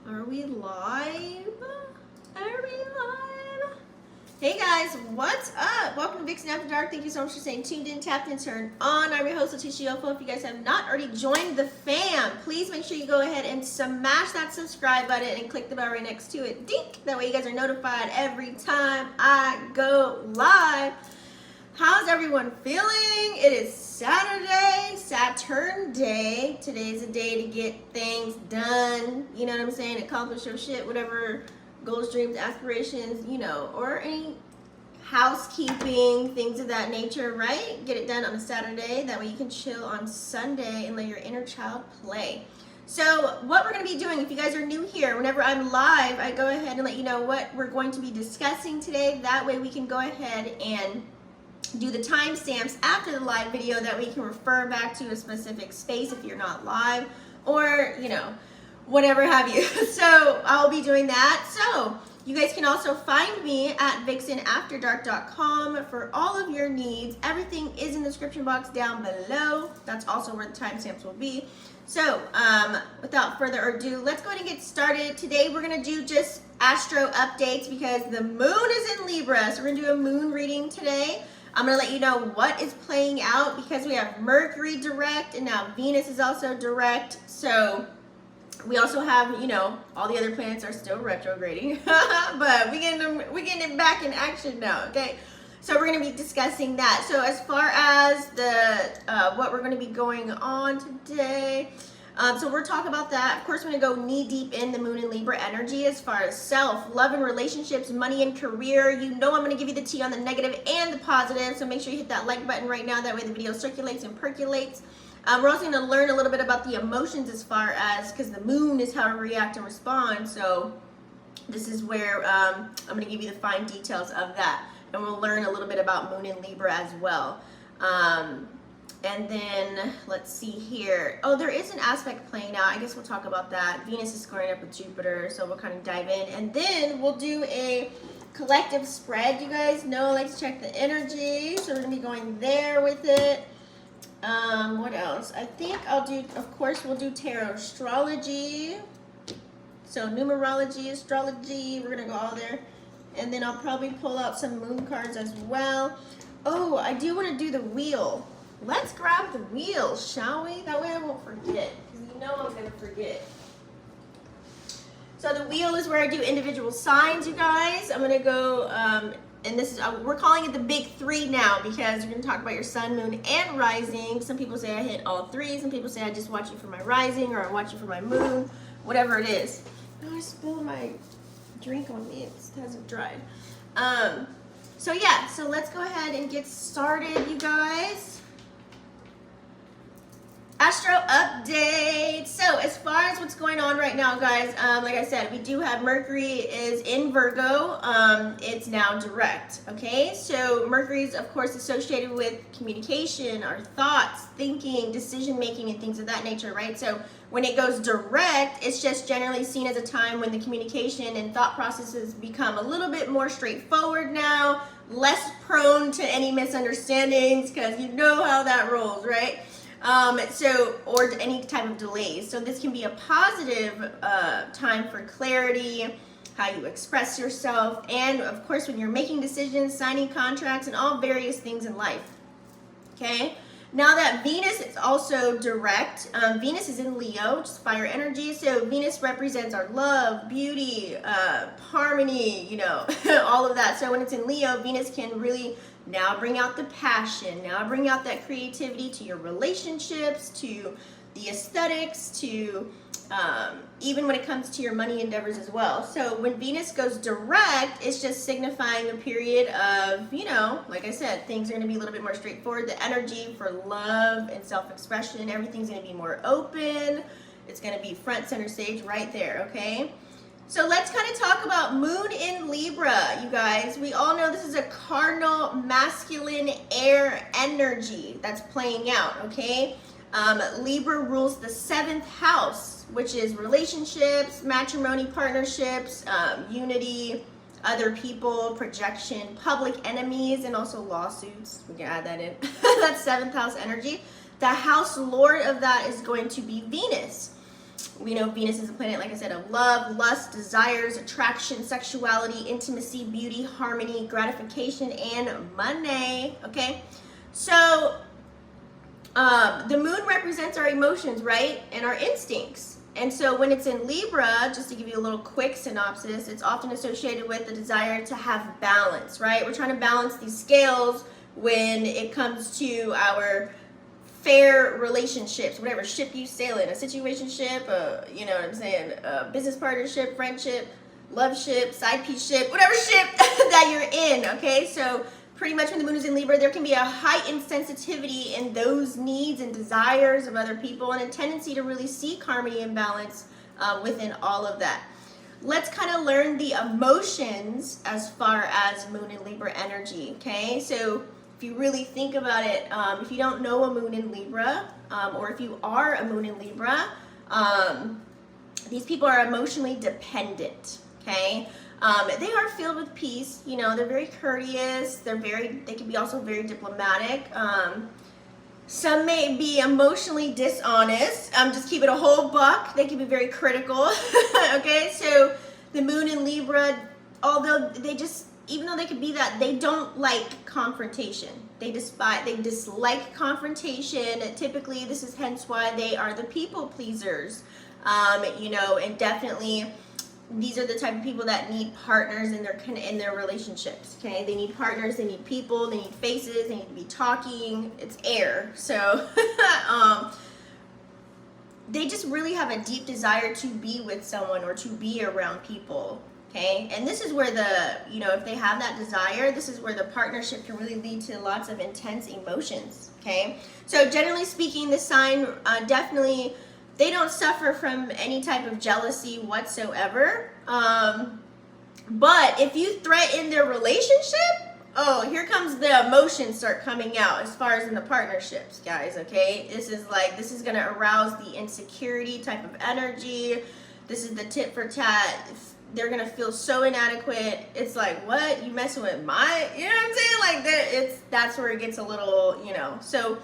Are we live? Are we live? Hey guys, what's up? Welcome to Vixen After Dark. Thank you so much for staying tuned in, tapped in, turned on. I'm your host, Leticia Ofo. If you guys have not already joined the fam, please make sure you go ahead and smash that subscribe button and click the bell right next to it. Dink! That way you guys are notified every time I go live. How's everyone feeling? It is Saturday, Saturn day. Today's a day to get things done. You know what I'm saying? Accomplish your shit, whatever goals, dreams, aspirations, you know, or any housekeeping, things of that nature, right? Get it done on a Saturday. That way you can chill on Sunday and let your inner child play. So what we're going to be doing, if you guys are new here, whenever I'm live, I go ahead and let you know what we're going to be discussing today. That way we can go ahead and do the timestamps after the live video that we can refer back to a specific space if you're not live, or, you know, whatever have you. So I'll be doing that. So you guys can also find me at vixenafterdark.com for all of your needs. Everything is in the description box down below. That's also where the timestamps will be. So without further ado, let's go ahead and get started. Today we're going to do just astro updates because the moon is in Libra. So we're going to do a moon reading today. I'm going to let you know what is playing out because we have Mercury direct and now Venus is also direct. So we also have, you know, all the other planets are still retrograding, but we getting it back in action now, okay? So we're going to be discussing that. So as far as the what we're going to be going on today, so we're talking about that. Of course, we're going to go knee deep in the moon and Libra energy as far as self, love and relationships, money and career. You know I'm going to give you the tea on the negative and the positive, so make sure you hit that like button right now. That way the video circulates and percolates. We're also going to learn a little bit about the emotions as far as, because the moon is how we react and respond. So this is where I'm going to give you the fine details of that. And we'll learn a little bit about moon and Libra as well. And then let's see here. Oh, there is an aspect playing out. I guess we'll talk about that. Venus is squaring up with Jupiter, so we'll kind of dive in. And then we'll do a collective spread. You guys know I like to check the energy, so we're going to be going there with it. What else? I think I'll do, of course, we'll do Tarotstrology. So numerology, astrology, we're going to go all there. And then I'll probably pull out some moon cards as well. Oh, I do want to do the wheel. Let's grab the wheel, shall we? That way I won't forget, because you know I'm going to forget. So the wheel is where I do individual signs, you guys. I'm going to go, and this is, we're calling it the big three now, because we're going to talk about your sun, moon, and rising. Some people say I hit all three. Some people say I just watch you for my rising, or I watch you for my moon, whatever it is. Oh, I spilled my drink on me. It hasn't dried. So yeah, so let's go ahead and get started, you guys. Astro update. So as far as what's going on right now, guys, like I said, we do have Mercury is in Virgo. It's now direct. Okay, so Mercury is of course associated with communication, our thoughts, thinking, decision making, and things of that nature, right? So when it goes direct, it's just generally seen as a time when the communication and thought processes become a little bit more straightforward now, less prone to any misunderstandings, because you know how that rolls, right? Or any type of delays. So this can be a positive time for clarity, how you express yourself, and of course when you're making decisions, signing contracts, and all various things in life. Okay? Now that Venus is also direct, Venus is in Leo, which is fire energy. So Venus represents our love, beauty, harmony, you know, all of that. So when it's in Leo, Venus can really now bring out the passion, now bring out that creativity to your relationships, to the aesthetics, to even when it comes to your money endeavors as well. So when Venus goes direct, it's just signifying a period of, you know, like I said, things are going to be a little bit more straightforward. The energy for love and self-expression, everything's going to be more open. It's going to be front center stage right there, okay? So let's kind of talk about Moon in Libra, you guys. We all know this is a cardinal masculine air energy that's playing out, okay? Libra rules the 7th house, which is relationships, matrimony, partnerships, unity, other people, projection, public enemies, and also lawsuits. We can add that in. That's 7th house energy. The house lord of that is going to be Venus. We know Venus is a planet, like I said, of love, lust, desires, attraction, sexuality, intimacy, beauty, harmony, gratification, and money, okay? So the moon represents our emotions, right? And our instincts. And so when it's in Libra, just to give you a little quick synopsis, it's often associated with the desire to have balance, right? We're trying to balance these scales when it comes to our fair relationships, whatever ship you sail in, a situationship, you know what I'm saying, a business partnership, friendship, love ship, side piece ship, whatever ship that you're in, okay? So pretty much when the moon is in Libra, there can be a heightened sensitivity in those needs and desires of other people and a tendency to really seek harmony and balance within all of that. Let's kind of learn the emotions as far as moon and Libra energy, okay? So if you really think about it, if you don't know a moon in Libra, or if you are a moon in Libra, these people are emotionally dependent, okay? They are filled with peace, you know, they're very courteous, they can be also very diplomatic. Some may be emotionally dishonest, just keep it a whole buck, they can be very critical, okay? So the moon in Libra, although even though they could be that, they don't like confrontation. They dislike confrontation. Typically, this is hence why they are the people pleasers. You know, and definitely these are the type of people that need partners in their relationships. Okay, they need partners, they need people, they need faces, they need to be talking. It's air, so they just really have a deep desire to be with someone or to be around people. Okay, and this is where if they have that desire, this is where the partnership can really lead to lots of intense emotions. Okay, so generally speaking, this sign definitely, they don't suffer from any type of jealousy whatsoever. But if you threaten their relationship, oh, here comes the emotions start coming out as far as in the partnerships, guys, okay? This is going to arouse the insecurity type of energy. This is the tit for tat. They're going to feel so inadequate. It's like, what? You messing with my, you know what I'm saying? Like, that's where it gets a little, you know, so...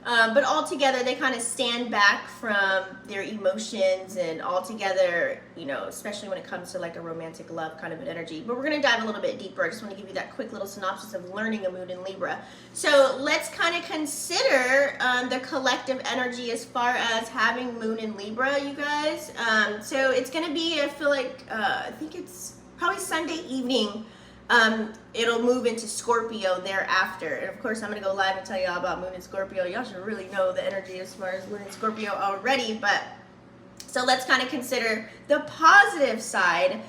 but altogether, they kind of stand back from their emotions and altogether, you know, especially when it comes to like a romantic love kind of an energy. But we're going to dive a little bit deeper. I just want to give you that quick little synopsis of learning a moon in Libra. So let's kind of consider the collective energy as far as having moon in Libra, you guys. So it's going to be, I feel like, I think it's probably Sunday evening. It'll move into Scorpio thereafter. And of course, I'm going to go live and tell y'all about Moon in Scorpio. Y'all should really know the energy as far as Moon in Scorpio already. But so let's kind of consider the positive side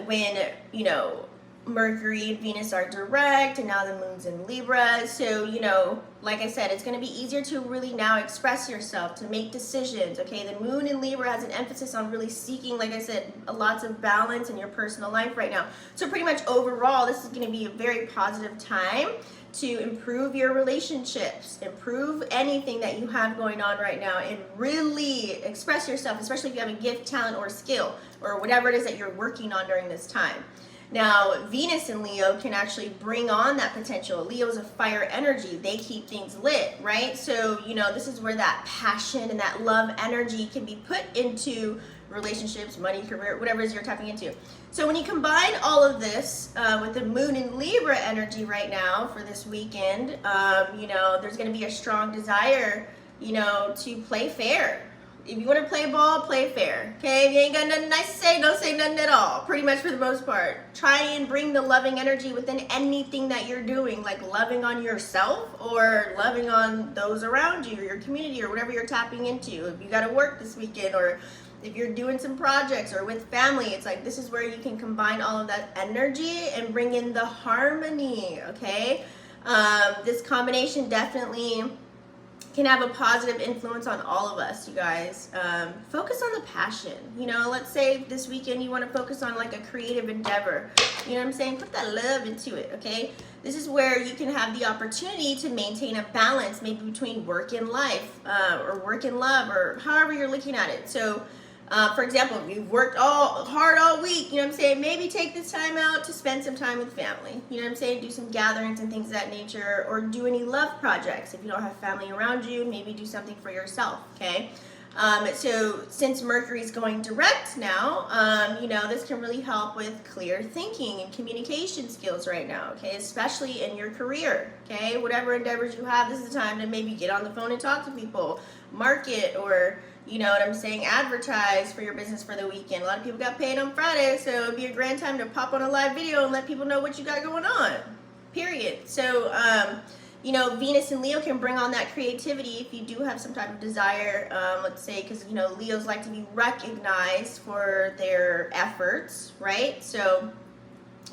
when, you know, Mercury and Venus are direct and now the moon's in Libra. So, you know, like I said, it's going to be easier to really now express yourself, to make decisions. Okay, the moon in Libra has an emphasis on really seeking, like I said, lots of balance in your personal life right now. So pretty much overall, this is going to be a very positive time to improve your relationships, improve anything that you have going on right now, and really express yourself, especially if you have a gift, talent, or skill, or whatever it is that you're working on during this time. Now, Venus in Leo can actually bring on that potential. Leo's a fire energy. They keep things lit, right? So, you know, this is where that passion and that love energy can be put into relationships, money, career, whatever it is you're tapping into. So when you combine all of this with the moon in Libra energy right now for this weekend, you know, there's going to be a strong desire, you know, to play fair. If you want to play ball, play fair. Okay, if you ain't got nothing nice to say, don't say nothing at all. Pretty much for the most part. Try and bring the loving energy within anything that you're doing, like loving on yourself or loving on those around you or your community or whatever you're tapping into. If you got to work this weekend or if you're doing some projects or with family, it's like this is where you can combine all of that energy and bring in the harmony, okay? This combination definitely can have a positive influence on all of us, you guys. Focus on the passion. You know, let's say this weekend you want to focus on like a creative endeavor. You know what I'm saying? Put that love into it, okay? This is where you can have the opportunity to maintain a balance, maybe between work and life, or work and love, or however you're looking at it. So, for example, if you've worked hard all week, you know what I'm saying, maybe take this time out to spend some time with family. You know what I'm saying? Do some gatherings and things of that nature, or do any love projects. If you don't have family around you, maybe do something for yourself, okay? So since Mercury's going direct now, you know, this can really help with clear thinking and communication skills right now, okay? Especially in your career, okay? Whatever endeavors you have, this is the time to maybe get on the phone and talk to people, market, or you know what I'm saying, advertise for your business for the weekend. A lot of people got paid on Friday, so it'd be a grand time to pop on a live video and let people know what you got going on, period. So, you know, Venus and Leo can bring on that creativity if you do have some type of desire, let's say, because, you know, Leos like to be recognized for their efforts, right? So,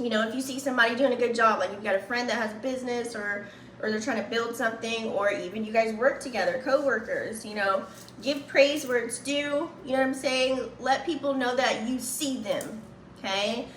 you know, if you see somebody doing a good job, like you've got a friend that has a business or they're trying to build something, or even you guys work together, co-workers, you know, give praise where it's due, you know what I'm saying? Let people know that you see them, okay?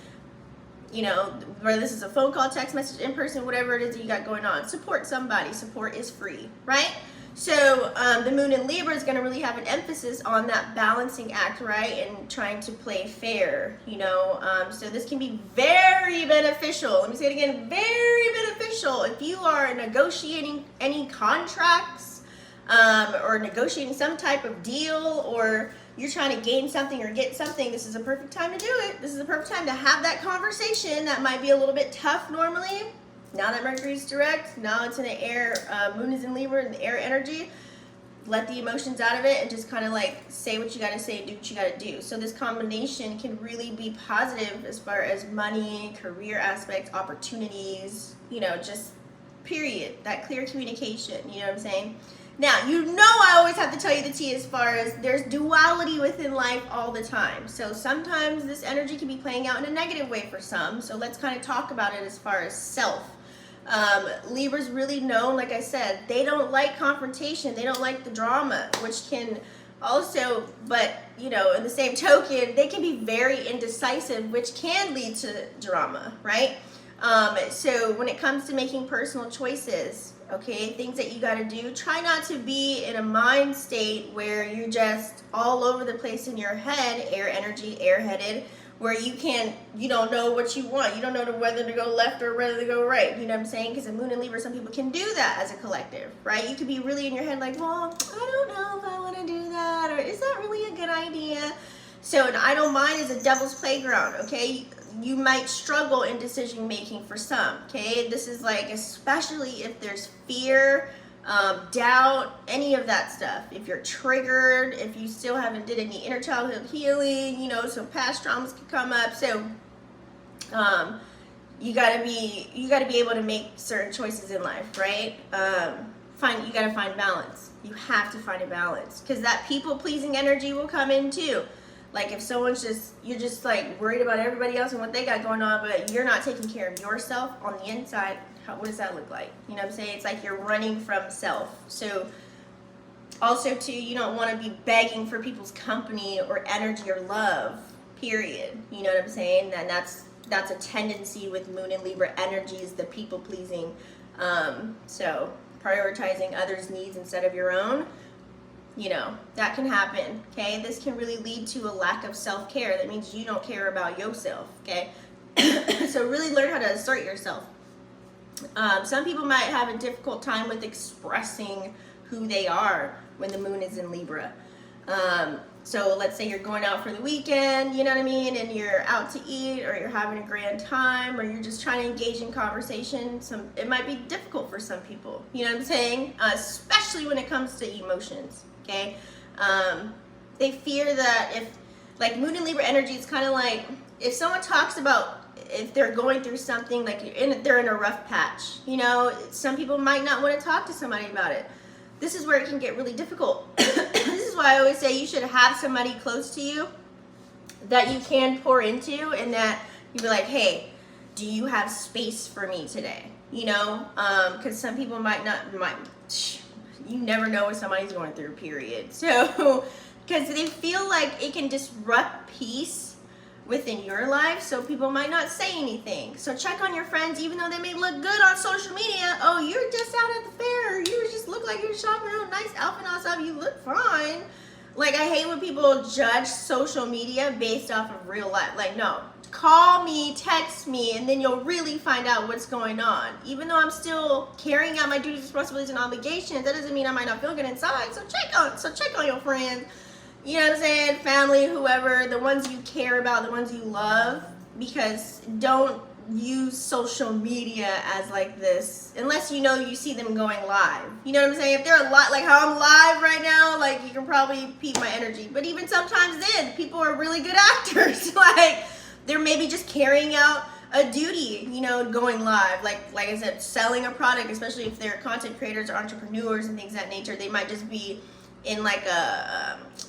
You know, whether this is a phone call, text message, in person, whatever it is that you got going on. Support somebody. Support is free, right? So the moon in Libra is going to really have an emphasis on that balancing act, right? And trying to play fair, you know. So this can be very beneficial. Let me say it again, very beneficial. If you are negotiating any contracts or negotiating some type of deal, or you're trying to gain something or get something, this is a perfect time to do it. This is a perfect time to have that conversation that might be a little bit tough normally. Now that Mercury's direct, now it's in the air, moon is in Libra, in the air energy, let the emotions out of it and just kind of like say what you got to say, do what you got to do. So this combination can really be positive as far as money, career aspects, opportunities, you know, just period. That clear communication, you know what I'm saying? Now, you know I always have to tell you the tea as far as there's duality within life all the time. So sometimes this energy can be playing out in a negative way for some. So let's kind of talk about it as far as self. Libra's really known, like I said, they don't like confrontation. They don't like the drama, which can also, but, you know, in the same token, they can be very indecisive, which can lead to drama, right? So when it comes to making personal choices, okay, things that you got to do, try not to be in a mind state where you're just all over the place in your head, air energy, airheaded, where you don't know what you want. You don't know whether to go left or whether to go right. You know what I'm saying? Because the moon and Libra, some people can do that as a collective, right? You could be really in your head like, well, I don't know if I want to do that, or is that really a good idea? So an idle mind is a devil's playground, okay? You might struggle in decision making for some, okay? This is like, especially if there's fear, doubt, any of that stuff. If you're triggered, if you still haven't did any inner childhood healing, you know, some past traumas could come up. So you gotta be able to make certain choices in life, right? You gotta find balance. You have to find a balance, because that people pleasing energy will come in too. Like if you're just like worried about everybody else and what they got going on, but you're not taking care of yourself on the inside, what does that look like? You know what I'm saying? It's like you're running from self. So also too, you don't want to be begging for people's company or energy or love, period. You know what I'm saying? And that's a tendency with moon and Libra energy, is the people pleasing. So prioritizing others' needs instead of your own, you know, that can happen, okay? This can really lead to a lack of self-care. That means you don't care about yourself, okay? So really learn how to assert yourself. Some people might have a difficult time with expressing who they are when the moon is in Libra. So let's say you're going out for the weekend, you know what I mean, and you're out to eat, or you're having a grand time, or you're just trying to engage in conversation. It might be difficult for some people, you know what I'm saying? Especially when it comes to emotions, okay? They fear that like Moon and Libra energy, it's kind of like if someone talks about if they're going through something, like they're in a rough patch, you know, some people might not want to talk to somebody about it. This is where it can get really difficult. This is why I always say you should have somebody close to you that you can pour into, and that you be like, hey, do you have space for me today? You know, because some people you never know what somebody's going through, period. So, because they feel like it can disrupt peace within your life, so people might not say anything. So check on your friends, even though they may look good on social media. Oh, you're just out at the fair. You just look like you're shopping on a nice outfit and all stuff. You look fine. Like, I hate when people judge social media based off of real life. Like, no, call me, text me, and then you'll really find out what's going on. Even though I'm still carrying out my duties, responsibilities, and obligations, that doesn't mean I might not feel good inside. So check on your friends. You know what I'm saying? Family, whoever, the ones you care about, the ones you love, because don't use social media as like this, unless you know you see them going live. You know what I'm saying? If they're a lot, like how I'm live right now, like you can probably peep my energy. But even sometimes then, people are really good actors. Like they're maybe just carrying out a duty, you know, going live. Like I said, selling a product, especially if they're content creators or entrepreneurs and things of that nature, they might just be in like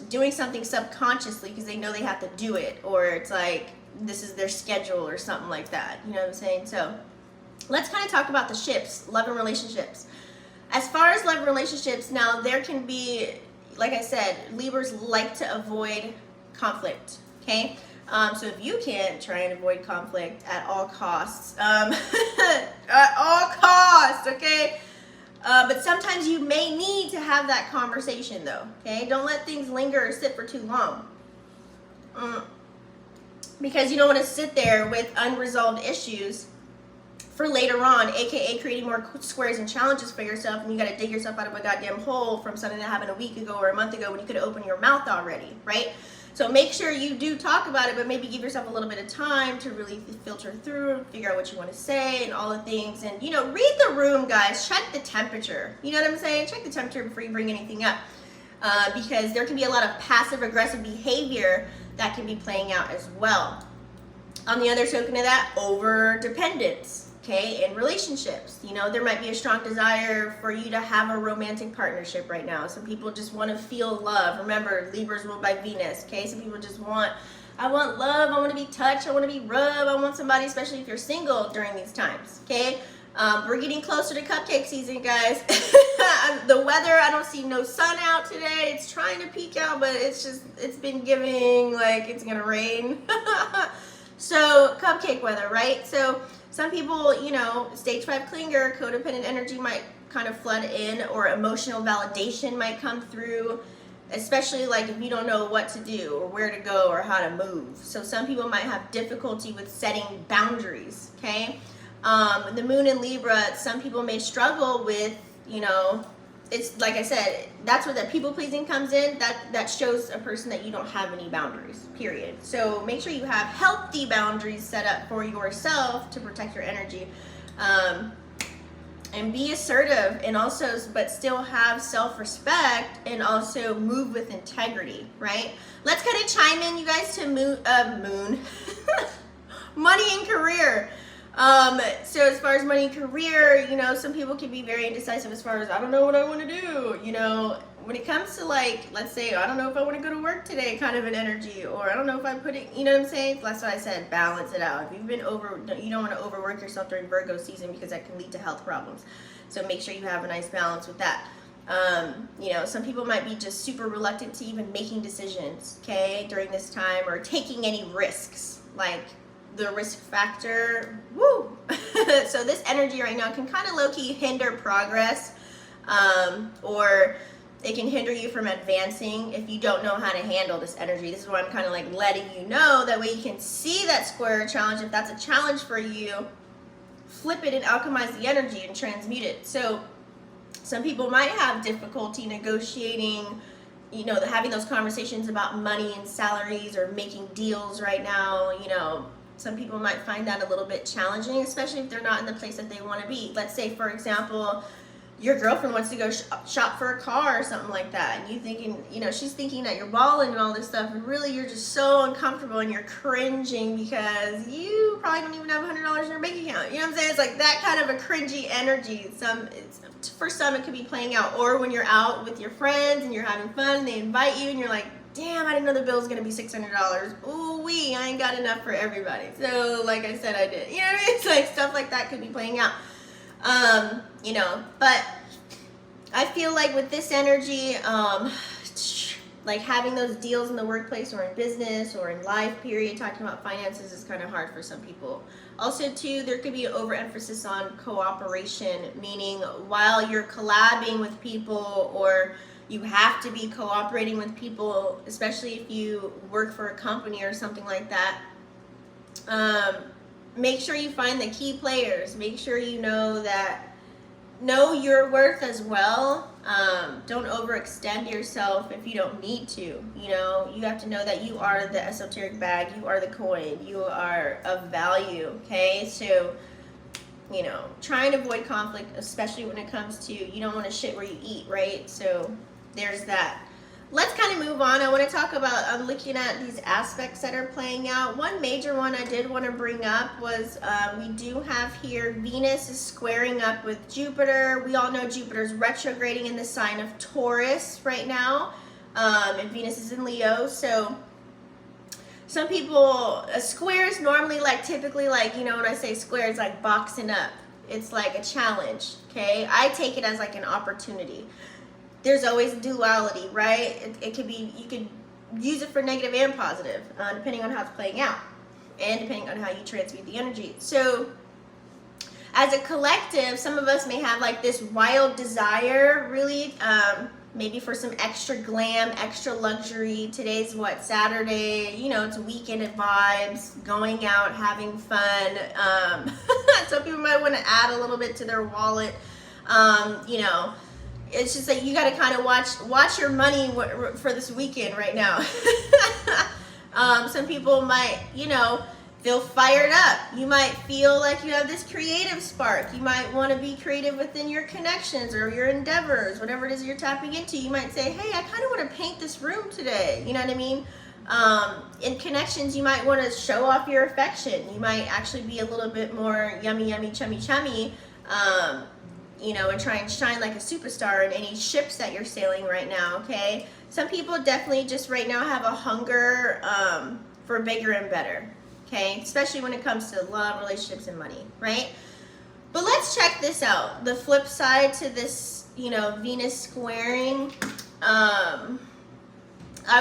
doing something subconsciously because they know they have to do it, or it's like this is their schedule or something like that. You know what I'm saying? So let's kind of talk about the ships, love and relationships. As far as love and relationships, now there can be, like I said, Libras like to avoid conflict, okay? So if you can try and avoid conflict at all costs, at all costs, okay? But sometimes you may need to have that conversation though, okay? Don't let things linger or sit for too long. Because you don't want to sit there with unresolved issues for later on, aka creating more squares and challenges for yourself, and you got to dig yourself out of a goddamn hole from something that happened a week ago or a month ago when you could have opened your mouth already, right? So make sure you do talk about it, but maybe give yourself a little bit of time to really filter through, figure out what you want to say and all the things. And, you know, read the room, guys. Check the temperature. You know what I'm saying? Check the temperature before you bring anything up. Because there can be a lot of passive-aggressive behavior that can be playing out as well. On the other token of that, over-dependence. Okay, in relationships, you know, there might be a strong desire for you to have a romantic partnership right now. Some people just want to feel love. Remember, Libra's ruled by Venus, okay? Some people just I want love, I want to be touched, I want to be rubbed, I want somebody, especially if you're single during these times, okay? We're getting closer to cupcake season, guys. The weather, I don't see no sun out today. It's trying to peek out, but it's been giving like it's gonna rain. So, cupcake weather, right? So, some people, you know, stage 5 clinger, codependent energy might kind of flood in, or emotional validation might come through, especially like if you don't know what to do or where to go or how to move. So some people might have difficulty with setting boundaries, okay? The moon in Libra, some people may struggle with, you know, it's like I said, that's where that people pleasing comes in. That shows a person that you don't have any boundaries, period. So make sure you have healthy boundaries set up for yourself to protect your energy, and be assertive, and also, but still have self-respect, and also move with integrity, right? Let's kind of chime in, you guys, to moon money and career. So as far as money and career, you know, some people can be very indecisive as far as, I don't know what I want to do, you know, when it comes to like, let's say, I don't know if I want to go to work today, kind of an energy, or I don't know if I'm putting, you know what I'm saying? That's why I said balance it out. If you've been you don't want to overwork yourself during Virgo season, because that can lead to health problems. So make sure you have a nice balance with that. You know, some people might be just super reluctant to even making decisions, okay, during this time, or taking any risks, like the risk factor, woo. So this energy right now can kind of low-key hinder progress, or it can hinder you from advancing if you don't know how to handle this energy. This is why I'm kind of like letting you know, that way you can see that square challenge. If that's a challenge for you, flip it and alchemize the energy and transmute it. So some people might have difficulty negotiating you know, having those conversations about money and salaries or making deals right now, you know, some people might find that a little bit challenging, especially if they're not in the place that they want to be. Let's say, for example, your girlfriend wants to go shop for a car or something like that, and you thinking, you know, she's thinking that you're balling and all this stuff, and really you're just so uncomfortable and you're cringing because you probably don't even have $100 in your bank account. You know what I'm saying? It's like that kind of a cringy energy. For some it could be playing out, or when you're out with your friends and you're having fun and they invite you and you're like, damn, I didn't know the bill's gonna be $600. Ooh wee, I ain't got enough for everybody. So like I said, I did. You know what I mean? It's like stuff like that could be playing out. You know, but I feel like with this energy, like having those deals in the workplace or in business or in life period, talking about finances is kind of hard for some people. Also too, there could be an overemphasis on cooperation, meaning while you're collabing with people, or you have to be cooperating with people, especially if you work for a company or something like that. Make sure you find the key players. Make sure you know your worth as well. Don't overextend yourself if you don't need to. You know, you have to know that you are the esoteric bag, you are the coin, you are of value. Okay, so you know, try and avoid conflict, especially when it comes to, you don't want to shit where you eat, right? So there's that. Let's kind of move on. I want to talk about, I'm looking at these aspects that are playing out. One major one I did want to bring up was we do have here Venus is squaring up with Jupiter. We all know Jupiter's retrograding in the sign of Taurus right now, and Venus is in Leo. So some people, a square is normally like, typically like, you know, when I say square, it's like boxing up. It's like a challenge, okay? I take it as like an opportunity. There's always duality, right? It could be, you could use it for negative and positive, depending on how it's playing out and depending on how you transmute the energy. So as a collective, some of us may have like this wild desire, really, maybe for some extra glam, extra luxury. Today's what, Saturday, you know, it's weekend vibes, going out, having fun. Some people might want to add a little bit to their wallet, you know. It's just like you got to kind of watch your money for this weekend right now. Some people might, you know, feel fired up. You might feel like you have this creative spark. You might want to be creative within your connections or your endeavors, whatever it is you're tapping into. You might say, hey, I kind of want to paint this room today. You know what I mean? In connections, you might want to show off your affection. You might actually be a little bit more yummy, yummy, chummy, chummy. You know, and try and shine like a superstar in any ships that you're sailing right now, okay? Some people definitely just right now have a hunger for bigger and better, okay? Especially when it comes to love, relationships, and money, right? But let's check this out. The flip side to this, you know, Venus squaring, I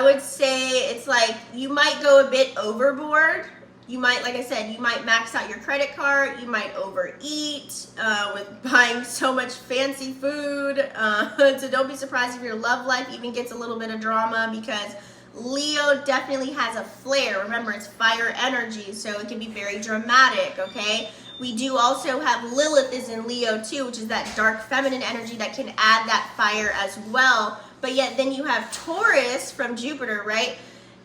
would say it's like you might go a bit overboard. You might, like I said, you might max out your credit card. You might overeat with buying so much fancy food. So don't be surprised if your love life even gets a little bit of drama, because Leo definitely has a flair. Remember, it's fire energy, so it can be very dramatic, okay? We do also have Lilith is in Leo too, which is that dark feminine energy that can add that fire as well. But yet then you have Taurus from Jupiter, right?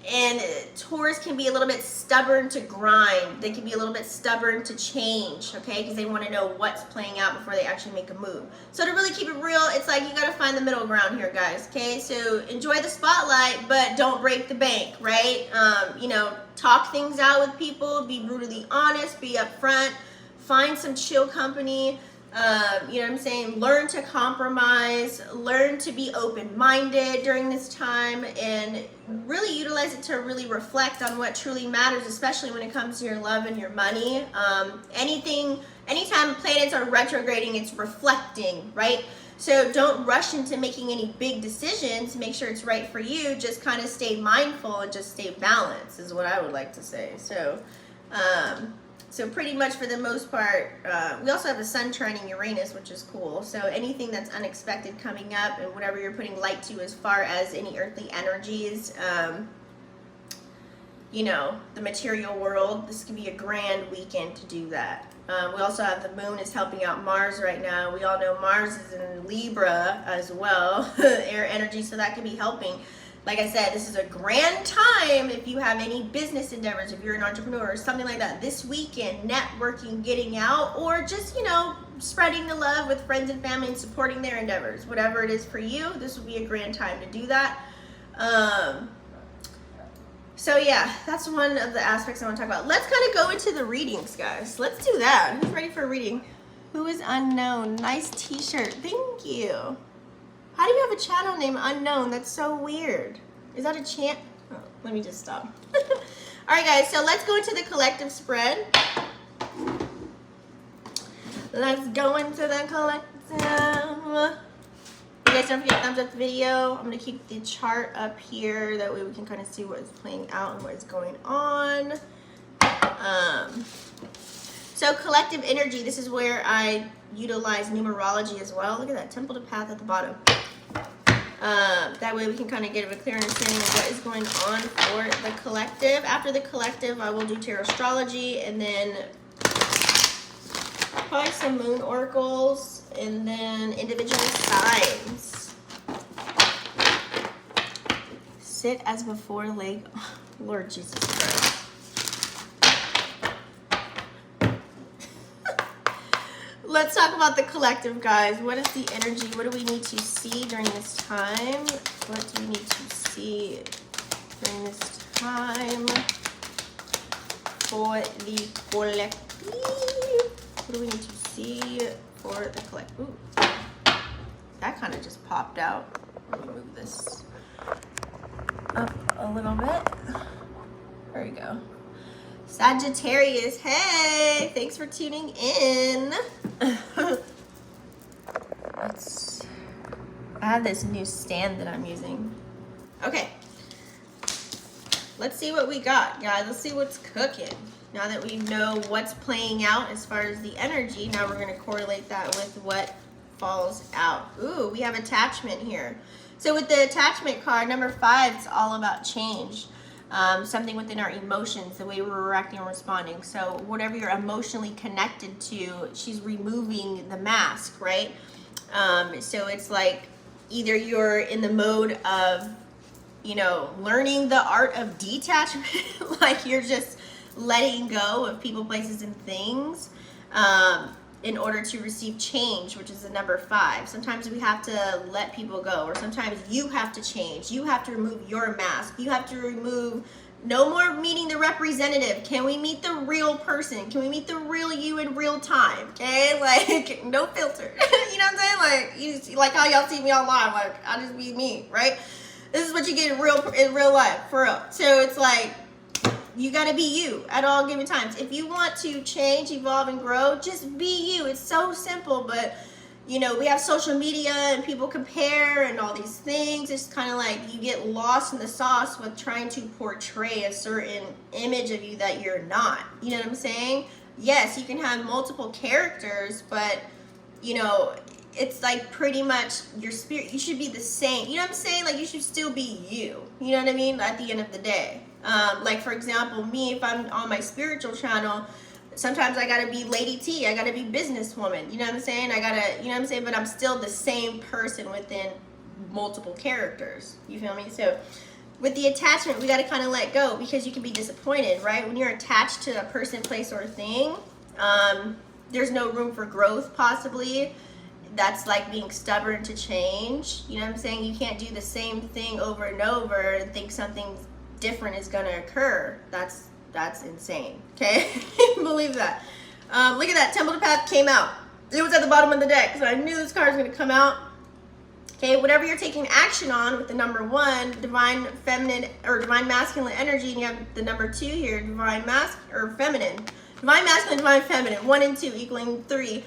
And Taurus can be a little bit stubborn to grind. They can be a little bit stubborn to change, okay? Because they want to know what's playing out before they actually make a move. So to really keep it real, it's like you got to find the middle ground here, guys, okay? So enjoy the spotlight, but don't break the bank, right? You know, talk things out with people. Be brutally honest. Be upfront. Find some chill company. You know what I'm saying? Learn to compromise, learn to be open-minded during this time, and really utilize it to really reflect on what truly matters, especially when it comes to your love and your money. Anytime planets are retrograding, it's reflecting, right? So don't rush into making any big decisions. Make sure it's right for you. Just kind of stay mindful and just stay balanced is what I would like to say. So pretty much for the most part, we also have a sun trining Uranus, which is cool. So anything that's unexpected coming up and whatever you're putting light to as far as any earthly energies, you know, the material world. This could be a grand weekend to do that. We also have the moon is helping out Mars right now. We all know Mars is in Libra as well, air energy, so that could be helping. Like I said, this is a grand time if you have any business endeavors, if you're an entrepreneur or something like that. This weekend, networking, getting out, or just, you know, spreading the love with friends and family and supporting their endeavors. Whatever it is for you, this would be a grand time to do that. So yeah, that's one of the aspects I want to talk about. Let's kind of go into the readings, guys. Let's do that. Who's ready for a reading? Who is unknown? Nice t-shirt. Thank you. How do you have a channel name unknown? That's so weird. Is that a chant? Oh, let me just stop. All right, guys. So let's go into the collective spread. Let's go into the collective. You guys don't forget to thumbs up the video. I'm going to keep the chart up here. That way we can kind of see what is playing out and what is going on. So collective energy, this is where I utilize numerology as well. Look at that, temple to path at the bottom. That way we can kind of get a clear understanding of what is going on for the collective. After the collective, I will do Tarotstrology and then probably some moon oracles and then individual signs. Sit as before, leg. Lord Jesus Christ. Let's talk about the collective, guys. What is the energy? What do we need to see during this time? What do we need to see during this time for the collective? What do we need to see for the collective? Ooh, that kind of just popped out. Let me move this up a little bit. There we go. Sagittarius, hey, thanks for tuning in. I have this new stand that I'm using. Okay, let's see what we got, guys. Let's see what's cooking. Now that we know what's playing out as far as the energy, now we're going to correlate that with what falls out. Ooh, we have attachment here. So with the attachment card, number 5, it's all about change. Something within our emotions, the way we're reacting and responding. So whatever you're emotionally connected to, she's removing the mask, right? So it's like either you're in the mode of, you know, learning the art of detachment, like you're just letting go of people, places, and things in order to receive change, which is the number 5. Sometimes we have to let people go, or sometimes you have to change. You have to remove your mask. You have to remove, no more meeting the representative. Can we meet the real person? Can we meet the real you in real time? Okay, like no filter. You know what I'm saying? Like like how y'all see me online. Like I just be me, right? This is what you get in real life, for real. So it's like, you got to be you at all given times. If you want to change, evolve, and grow, just be you. It's so simple, but you know, we have social media and people compare and all these things. It's kind of like you get lost in the sauce with trying to portray a certain image of you that you're not. You know what I'm saying? Yes, you can have multiple characters, but you know, it's like pretty much your spirit. You should be the same. You know what I'm saying? Like you should still be you. You know what I mean? At the end of the day. Like for example, me, if I'm on my spiritual channel, sometimes I gotta be Lady T, I gotta be businesswoman, you know what I'm saying? I gotta, you know what I'm saying? But I'm still the same person within multiple characters, you feel me? So with the attachment, we gotta kind of let go, because you can be disappointed, right? When you're attached to a person, place, or thing, there's no room for growth possibly. That's like being stubborn to change, you know what I'm saying? You can't do the same thing over and over and think something different is gonna occur. That's insane, okay? Believe that. Look at that, Temple to Path came out. It was at the bottom of the deck, so I knew this card was gonna come out. Okay, whatever you're taking action on with the number 1, divine feminine or divine masculine energy, and you have the number 2 here, divine feminine. Divine masculine, divine feminine, 1 and 2 equaling 3.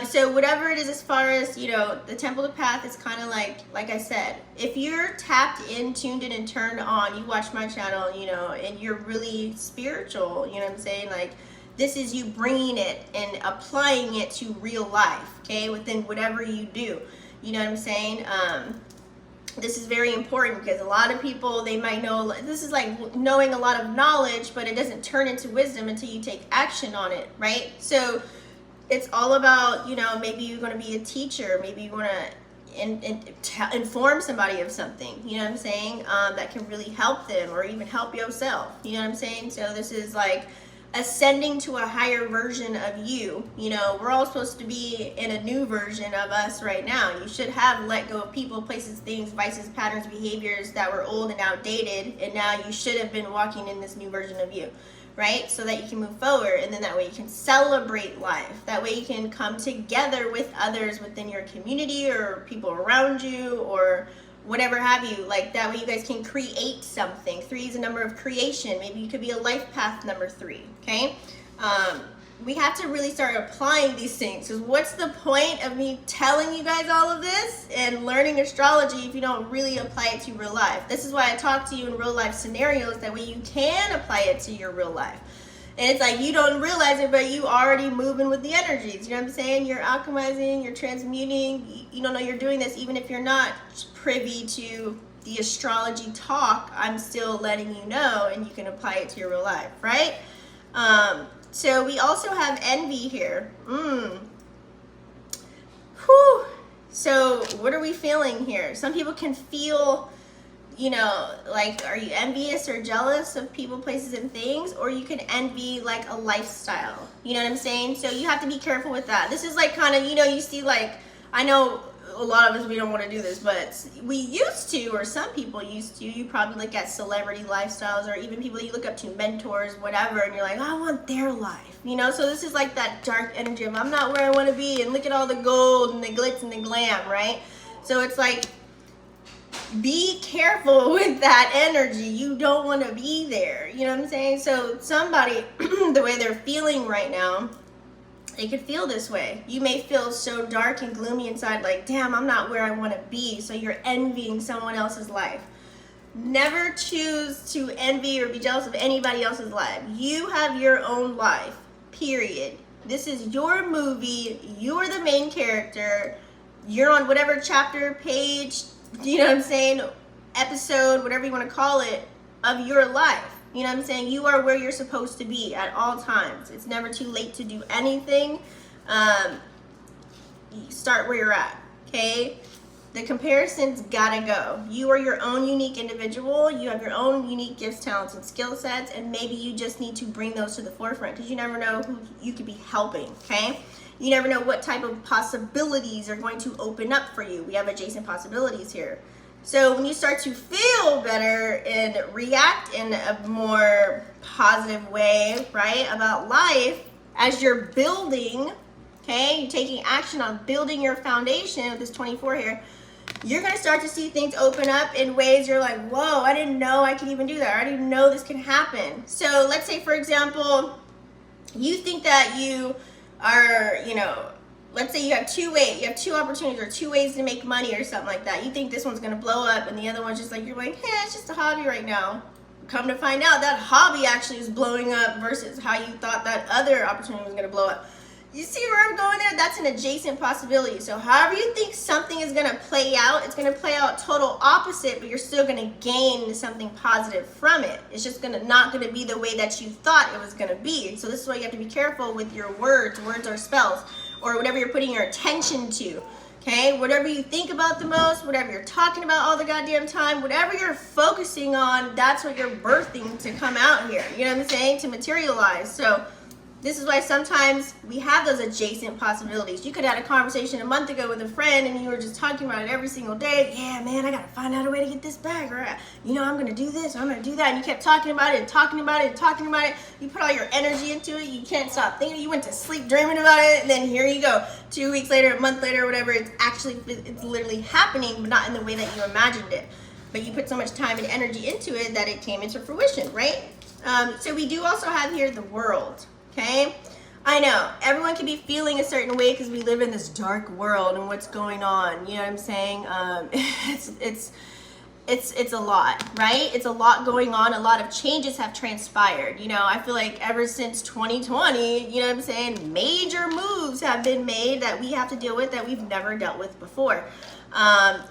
So whatever it is, as far as, you know, the Temple to Path is kind of like I said, if you're tapped in, tuned in, and turned on, you watch my channel, you know, and you're really spiritual, you know what I'm saying? Like, this is you bringing it and applying it to real life, okay, within whatever you do, you know what I'm saying? this is very important because a lot of people, they might know, this is like knowing a lot of knowledge, but it doesn't turn into wisdom until you take action on it, right? So it's all about, you know, maybe you're going to be a teacher, maybe you want to inform somebody of something, you know what I'm saying, that can really help them or even help yourself, you know what I'm saying? So this is like ascending to a higher version of you. You know, we're all supposed to be in a new version of us right now. You should have let go of people, places, things, vices, patterns, behaviors that were old and outdated, and now you should have been walking in this new version of you, right? So that you can move forward, and then that way you can celebrate life. That way you can come together with others within your community or people around you or whatever have you. Like that way you guys can create something. 3 is a number of creation. Maybe you could be a life path number 3, okay? We have to really start applying these things, because what's the point of me telling you guys all of this and learning astrology if you don't really apply it to real life? This is why I talk to you in real life scenarios, that way you can apply it to your real life. And it's like you don't realize it, but you already moving with the energies. You know what I'm saying? You're alchemizing, you're transmuting. You don't know you're doing this, even if you're not privy to the astrology talk. I'm still letting you know, and you can apply it to your real life, right? So we also have envy here. Whew. So what are we feeling here? Some people can feel, you know, like, are you envious or jealous of people, places, and things? Or you can envy like a lifestyle. You know what I'm saying? So you have to be careful with that. This is like kind of, you know, you see, like, I know a lot of us, we don't want to do this, but we used to, or some people used to. You probably look at celebrity lifestyles, or even people you look up to, mentors, whatever, and you're like, I want their life, you know? So this is like that dark energy of, I'm not where I want to be, and look at all the gold and the glitz and the glam, right? So it's like, be careful with that energy. You don't want to be there, you know what I'm saying? So somebody, the way they're feeling right now, they could feel this way. You may feel so dark and gloomy inside, like, damn, I'm not where I want to be. So you're envying someone else's life. Never choose to envy or be jealous of anybody else's life. You have your own life, period. This is your movie. You're the main character. You're on whatever chapter, page, you know what I'm saying, episode, whatever you want to call it, of your life. You know what I'm saying? You are where you're supposed to be at all times. It's never too late to do anything. Start where you're at, okay? The comparisons gotta go. You are your own unique individual. You have your own unique gifts, talents, and skill sets, and maybe you just need to bring those to the forefront, because you never know who you could be helping, okay? You never know what type of possibilities are going to open up for you. We have adjacent possibilities here. So when you start to feel better and react in a more positive way, right, about life, as you're building, okay, you're taking action on building your foundation with this 24 here, you're going to start to see things open up in ways you're like, whoa, I didn't know I could even do that. I didn't know this can happen. So let's say, for example, you think that you are, you know, let's say you have two opportunities or 2 ways to make money or something like that. You think this one's gonna blow up and the other one's just like, you're like, hey, it's just a hobby right now. Come to find out, that hobby actually is blowing up versus how you thought that other opportunity was gonna blow up. You see where I'm going there? That's an adjacent possibility. So however you think something is gonna play out, it's gonna play out total opposite, but you're still gonna gain something positive from it. It's just not gonna be the way that you thought it was gonna be. So this is why you have to be careful with your words. Words are spells, or whatever you're putting your attention to, okay? Whatever you think about the most, whatever you're talking about all the goddamn time, whatever you're focusing on, that's what you're birthing to come out here. You know what I'm saying? To materialize. So this is why sometimes we have those adjacent possibilities. You could have had a conversation a month ago with a friend and you were just talking about it every single day. Yeah, man, I gotta find out a way to get this back. Or, you know, I'm gonna do this, or I'm gonna do that. And you kept talking about it and talking about it and talking about it. You put all your energy into it. You can't stop thinking. You went to sleep dreaming about it. And then here you go. 2 weeks later, a month later, whatever, it's literally happening, but not in the way that you imagined it. But you put so much time and energy into it that it came into fruition, right? So we do also have here the world. Okay, I know everyone can be feeling a certain way because we live in this dark world and what's going on. You know what I'm saying? It's a lot, right? It's a lot going on. A lot of changes have transpired. You know, I feel like ever since 2020, you know what I'm saying, major moves have been made that we have to deal with that we've never dealt with before.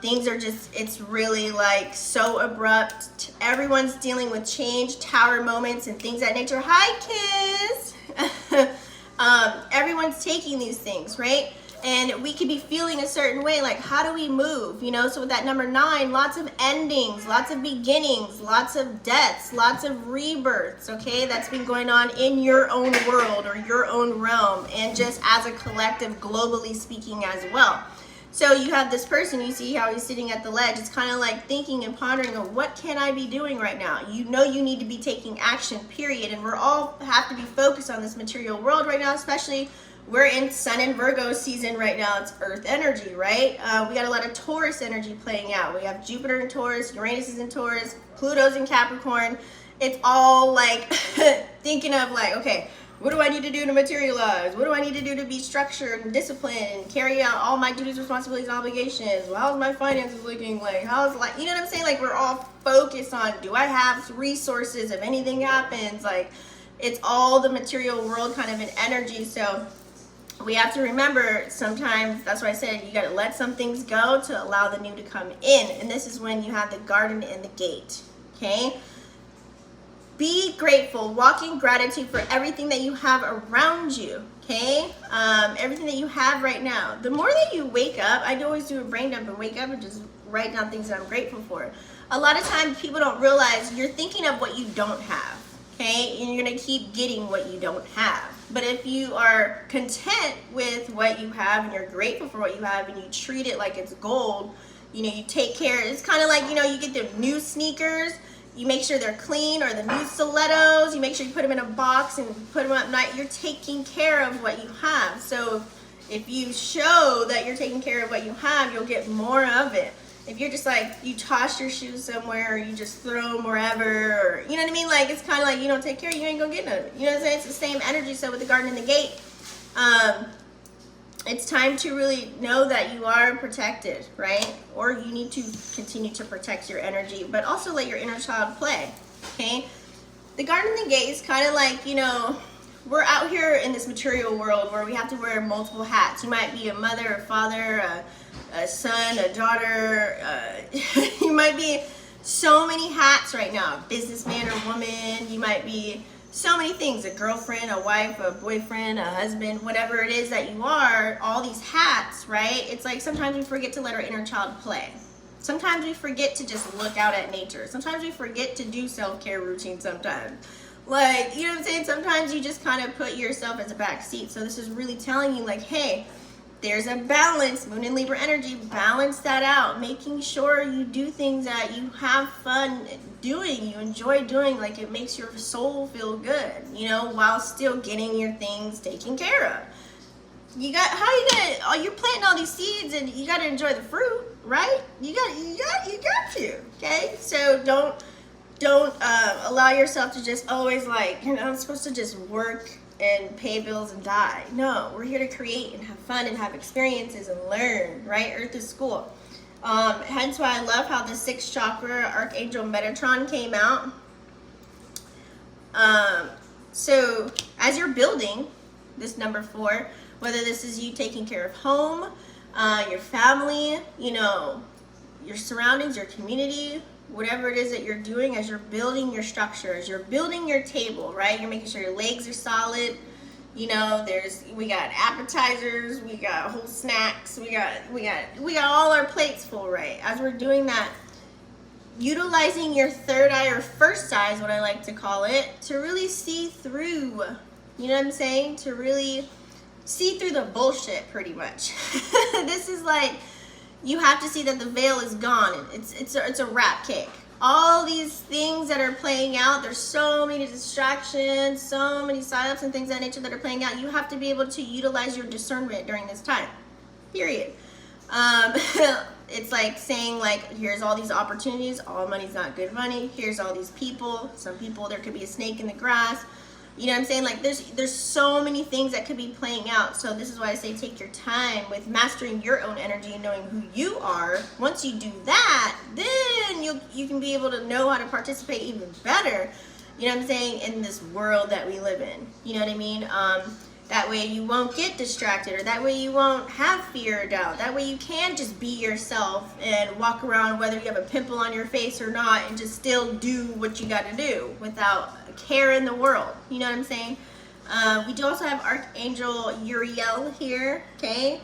Things are just, it's really like so abrupt. Everyone's dealing with change, tower moments, and things of that nature. Hi, kids. Everyone's taking these things, right? And we could be feeling a certain way, like how do we move, you know? So with that number 9, lots of endings, lots of beginnings, lots of deaths, lots of rebirths, okay? That's been going on in your own world or your own realm, and just as a collective, globally speaking as well. So you have this person, you see how he's sitting at the ledge. It's kind of like thinking and pondering of what can I be doing right now? You know you need to be taking action, period. And we're all have to be focused on this material world right now, especially we're in Sun and Virgo season right now. It's Earth energy, right? We got a lot of Taurus energy playing out. We have Jupiter in Taurus, Uranus is in Taurus, Pluto's in Capricorn. It's all like thinking of like, okay, what do I need to do to materialize? What do I need to do to be structured and disciplined and carry out all my duties, responsibilities, and obligations? Well, how's my finances looking? Like, how's, like, you know what I'm saying? Like, we're all focused on, do I have resources if anything happens? Like, it's all the material world kind of an energy. So we have to remember sometimes, that's why I said you got to let some things go to allow the new to come in. And this is when you have the garden and the gate, okay? Be grateful, walk in gratitude for everything that you have around you, okay? Everything that you have right now. The more that you wake up, I always do a brain dump and wake up and just write down things that I'm grateful for. A lot of times people don't realize you're thinking of what you don't have, okay? And you're gonna keep getting what you don't have. But if you are content with what you have and you're grateful for what you have and you treat it like it's gold, you know, you take care. It's kind of like, you know, you get the new sneakers, you make sure they're clean, or the new stilettos, you make sure you put them in a box and put them up at night. You're taking care of what you have. So if you show that you're taking care of what you have, you'll get more of it. If you're just like, you toss your shoes somewhere, or you just throw them wherever, or, you know what I mean? Like, it's kind of like you don't take care, you ain't gonna get none. You know what I'm saying? It's the same energy. So with the garden and the gate, it's time to really know that you are protected, right? Or you need to continue to protect your energy, but also let your inner child play, okay? The garden and the gate is kind of like, you know, we're out here in this material world where we have to wear multiple hats. You might be a mother, a father, a son, a daughter. You might be so many hats right now. Businessman or woman. You might be so many things, a girlfriend, a wife, a boyfriend, a husband, whatever it is that you are, all these hats, right? It's like sometimes we forget to let our inner child play. Sometimes we forget to just look out at nature. Sometimes we forget to do self-care routine sometimes. Like, you know what I'm saying? Sometimes you just kind of put yourself as a back seat. So this is really telling you like, hey, there's a balance, Moon and Libra energy, balance that out, making sure you do things that you have fun doing, you enjoy doing, like it makes your soul feel good, you know, while still getting your things taken care of. You got, how you gonna, you're planting all these seeds and you got to enjoy the fruit, right? You got to, okay? So don't allow yourself to just always like, you know, I'm supposed to just work and pay bills and die. No, we're here to create and have fun and have experiences and learn, right? Earth is school. Hence why I love how the 6th chakra, Archangel Metatron, came out. So as you're building this number 4, whether this is you taking care of home, your family, you know, your surroundings, your community, whatever it is that you're doing, as you're building your structure, as you're building your table, right? You're making sure your legs are solid. You know, we got appetizers, we got whole snacks, we got all our plates full, right? As we're doing that, utilizing your third eye, or first eye is what I like to call it, to really see through, you know what I'm saying? To really see through the bullshit, pretty much. This is like, you have to see that the veil is gone. It's a wrap cake. All these things that are playing out, there's so many distractions, so many psyops and things of that nature that are playing out. You have to be able to utilize your discernment during this time, period. It's like saying, like, here's all these opportunities. All money's not good money. Here's all these people. Some people, there could be a snake in the grass. You know what I'm saying? Like, there's so many things that could be playing out. So this is why I say take your time with mastering your own energy and knowing who you are. Once you do that, then you can be able to know how to participate even better, you know what I'm saying, in this world that we live in. You know what I mean? That way you won't get distracted, or that way you won't have fear or doubt. That way you can just be yourself and walk around whether you have a pimple on your face or not, and just still do what you got to do without a care in the world. You know what I'm saying? We do also have Archangel Uriel here, okay?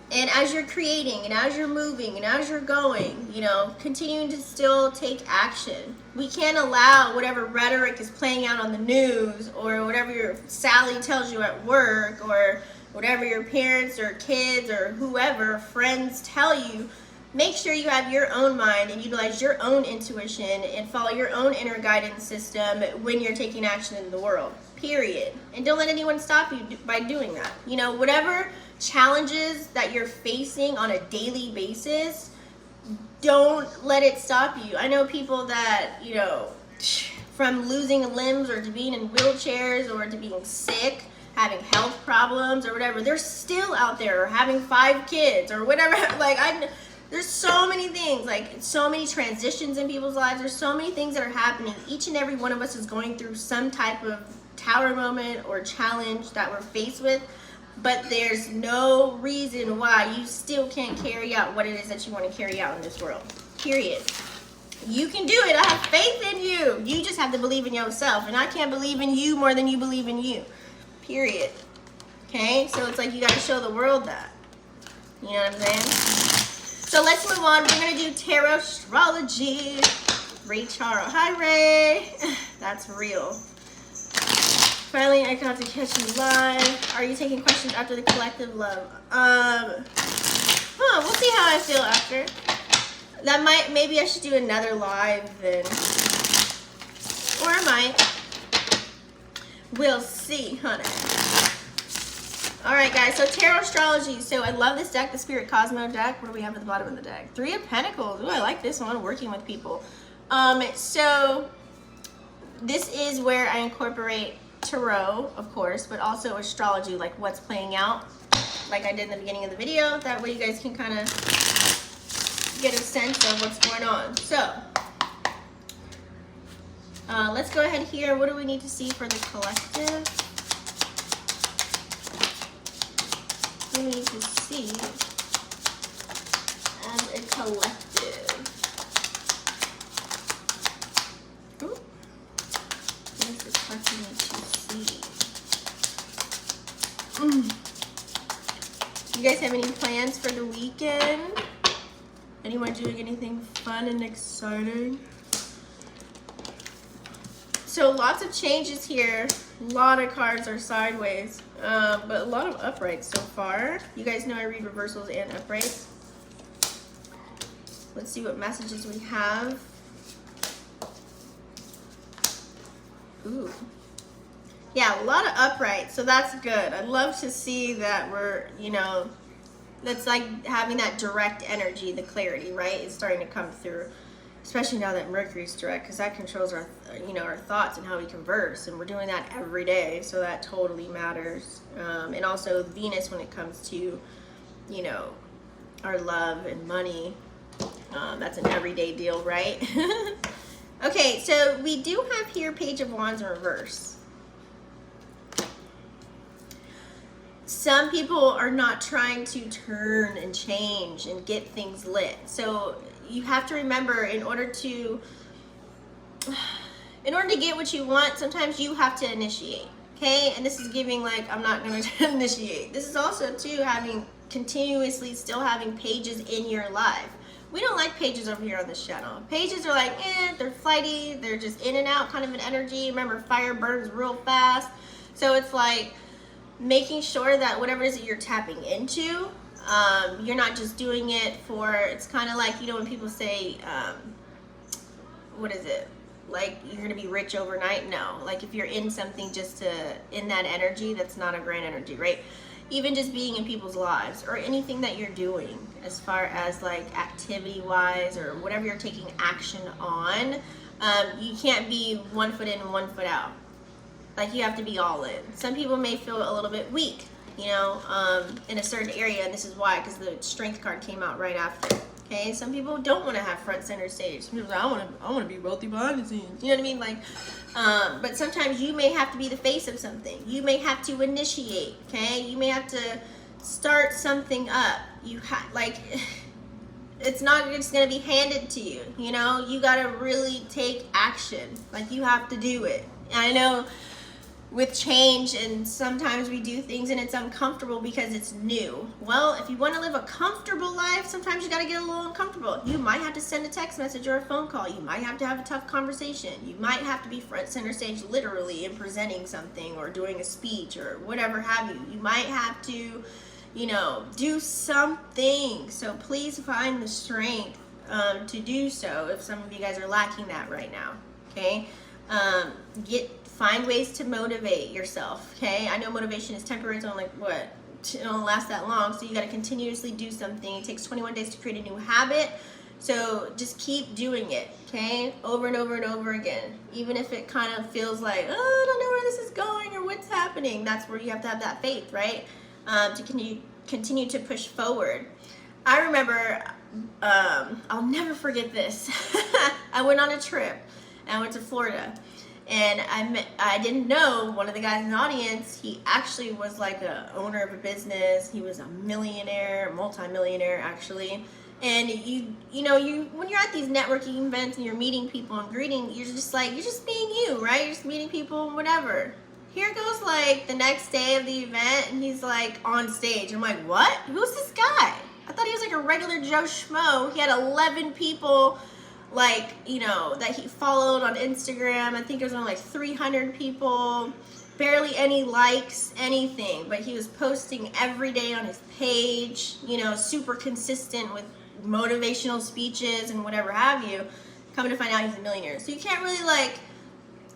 And as you're creating, and as you're moving, and as you're going, you know, continuing to still take action. We can't allow whatever rhetoric is playing out on the news, or whatever your Sally tells you at work, or whatever your parents or kids or whoever, friends tell you. Make sure you have your own mind and utilize your own intuition and follow your own inner guidance system when you're taking action in the world, period. And don't let anyone stop you by doing that. You know, whatever challenges that you're facing on a daily basis, don't let it stop you. I know people that, you know, from losing limbs, or to being in wheelchairs, or to being sick, having health problems or whatever, they're still out there, or having 5 kids or whatever. Like, there's so many things, like so many transitions in people's lives. There's so many things that are happening. Each and every one of us is going through some type of tower moment or challenge that we're faced with. But there's no reason why you still can't carry out what it is that you want to carry out in this world. Period. You can do it. I have faith in you. You just have to believe in yourself. And I can't believe in you more than you believe in you. Period. Okay? So it's like you got to show the world that. You know what I'm saying? So let's move on. We're going to do Tarotstrology. Ray Charo. Hi, Ray. That's real. Finally, I got to catch you live. Are you taking questions after the collective love? We'll see how I feel after. Maybe I should do another live then. Or I might. We'll see, honey. Alright, guys, so Tarotstrology. So I love this deck, the Spirit Cosmo deck. What do we have at the bottom of the deck? 3 of Pentacles. Ooh, I like this one, working with people. So this is where I incorporate tarot, of course, but also astrology, like what's playing out, like I did in the beginning of the video. That way you guys can kind of get a sense of what's going on. So let's go ahead here. What do we need to see for the collective? We need to see as a collective. Ooh. What does the collective need to see? You guys have any plans for the weekend? Anyone doing anything fun and exciting? So lots of changes here. A lot of cards are sideways, but a lot of uprights so far. You guys know I read reversals and uprights. Let's see what messages we have. Ooh. Yeah, a lot of uprights, so that's good. I'd love to see that we're, you know, that's like having that direct energy, the clarity, right? It's starting to come through, especially now that Mercury's direct, because that controls our, you know, our thoughts and how we converse, and we're doing that every day, so that totally matters. And also Venus when it comes to, you know, our love and money. That's an everyday deal, right? Okay, so we do have here Page of Wands in reverse. Some people are not trying to turn and change and get things lit. So you have to remember, in order to get what you want, sometimes you have to initiate, okay? And this is giving, like, I'm not going to initiate. This is also, too, continuously still having pages in your life. We don't like pages over here on this channel. Pages are like, they're flighty. They're just in and out kind of an energy. Remember, fire burns real fast. So it's like making sure that whatever it is that you're tapping into, you're not just doing it for, it's kind of like, you know, when people say, what is it? Like, you're going to be rich overnight? No. Like, if you're in something just in that energy, that's not a grand energy, right? Even just being in people's lives, or anything that you're doing as far as like activity wise, or whatever you're taking action on, you can't be 1 foot in and 1 foot out. Like, you have to be all in. Some people may feel a little bit weak, you know, in a certain area, and this is why, because the Strength card came out right after, Okay, some people don't want to have front center stage. Some people say, I want to be wealthy behind the scenes. You know what I mean? Like, but sometimes you may have to be the face of something. You may have to initiate. Okay, you may have to start something up. It's not just gonna be handed to you. You know, you gotta really take action. Like, you have to do it. And I know with change, and sometimes we do things and it's uncomfortable because it's new. Well, if you want to live a comfortable life, sometimes you got to get a little uncomfortable. You might have to send a text message or a phone call. You might have to have a tough conversation. You might have to be front center stage literally in presenting something or doing a speech or whatever have you. You might have to, you know, do something. So please find the strength to do so if some of you guys are lacking that right now. Okay, find ways to motivate yourself. Okay, I know motivation is temporary. It's only it don't last that long, so you got to continuously do something. It takes 21 days to create a new habit, so just keep doing it. Okay, over and over and over again, even if it kind of feels like, oh, I don't know where this is going or what's happening. That's where you have to have that faith, right? To continue to push forward. I remember, I'll never forget this. I went on a trip. I went to Florida, and I didn't know one of the guys in the audience. He actually was like a owner of a business. He was a millionaire, multi-millionaire actually. And you know, when you're at these networking events and you're meeting people and greeting, you're just being you, right? You're just meeting people, whatever. Here goes like the next day of the event, and he's like on stage. I'm like, what? Who's this guy? I thought he was like a regular Joe Schmo. He had 11 people, like, you know, that he followed on Instagram. I think it was only like 300 people, barely any likes, anything. But he was posting every day on his page, you know, super consistent with motivational speeches and whatever have you. Coming to find out he's a millionaire. So you can't really, like,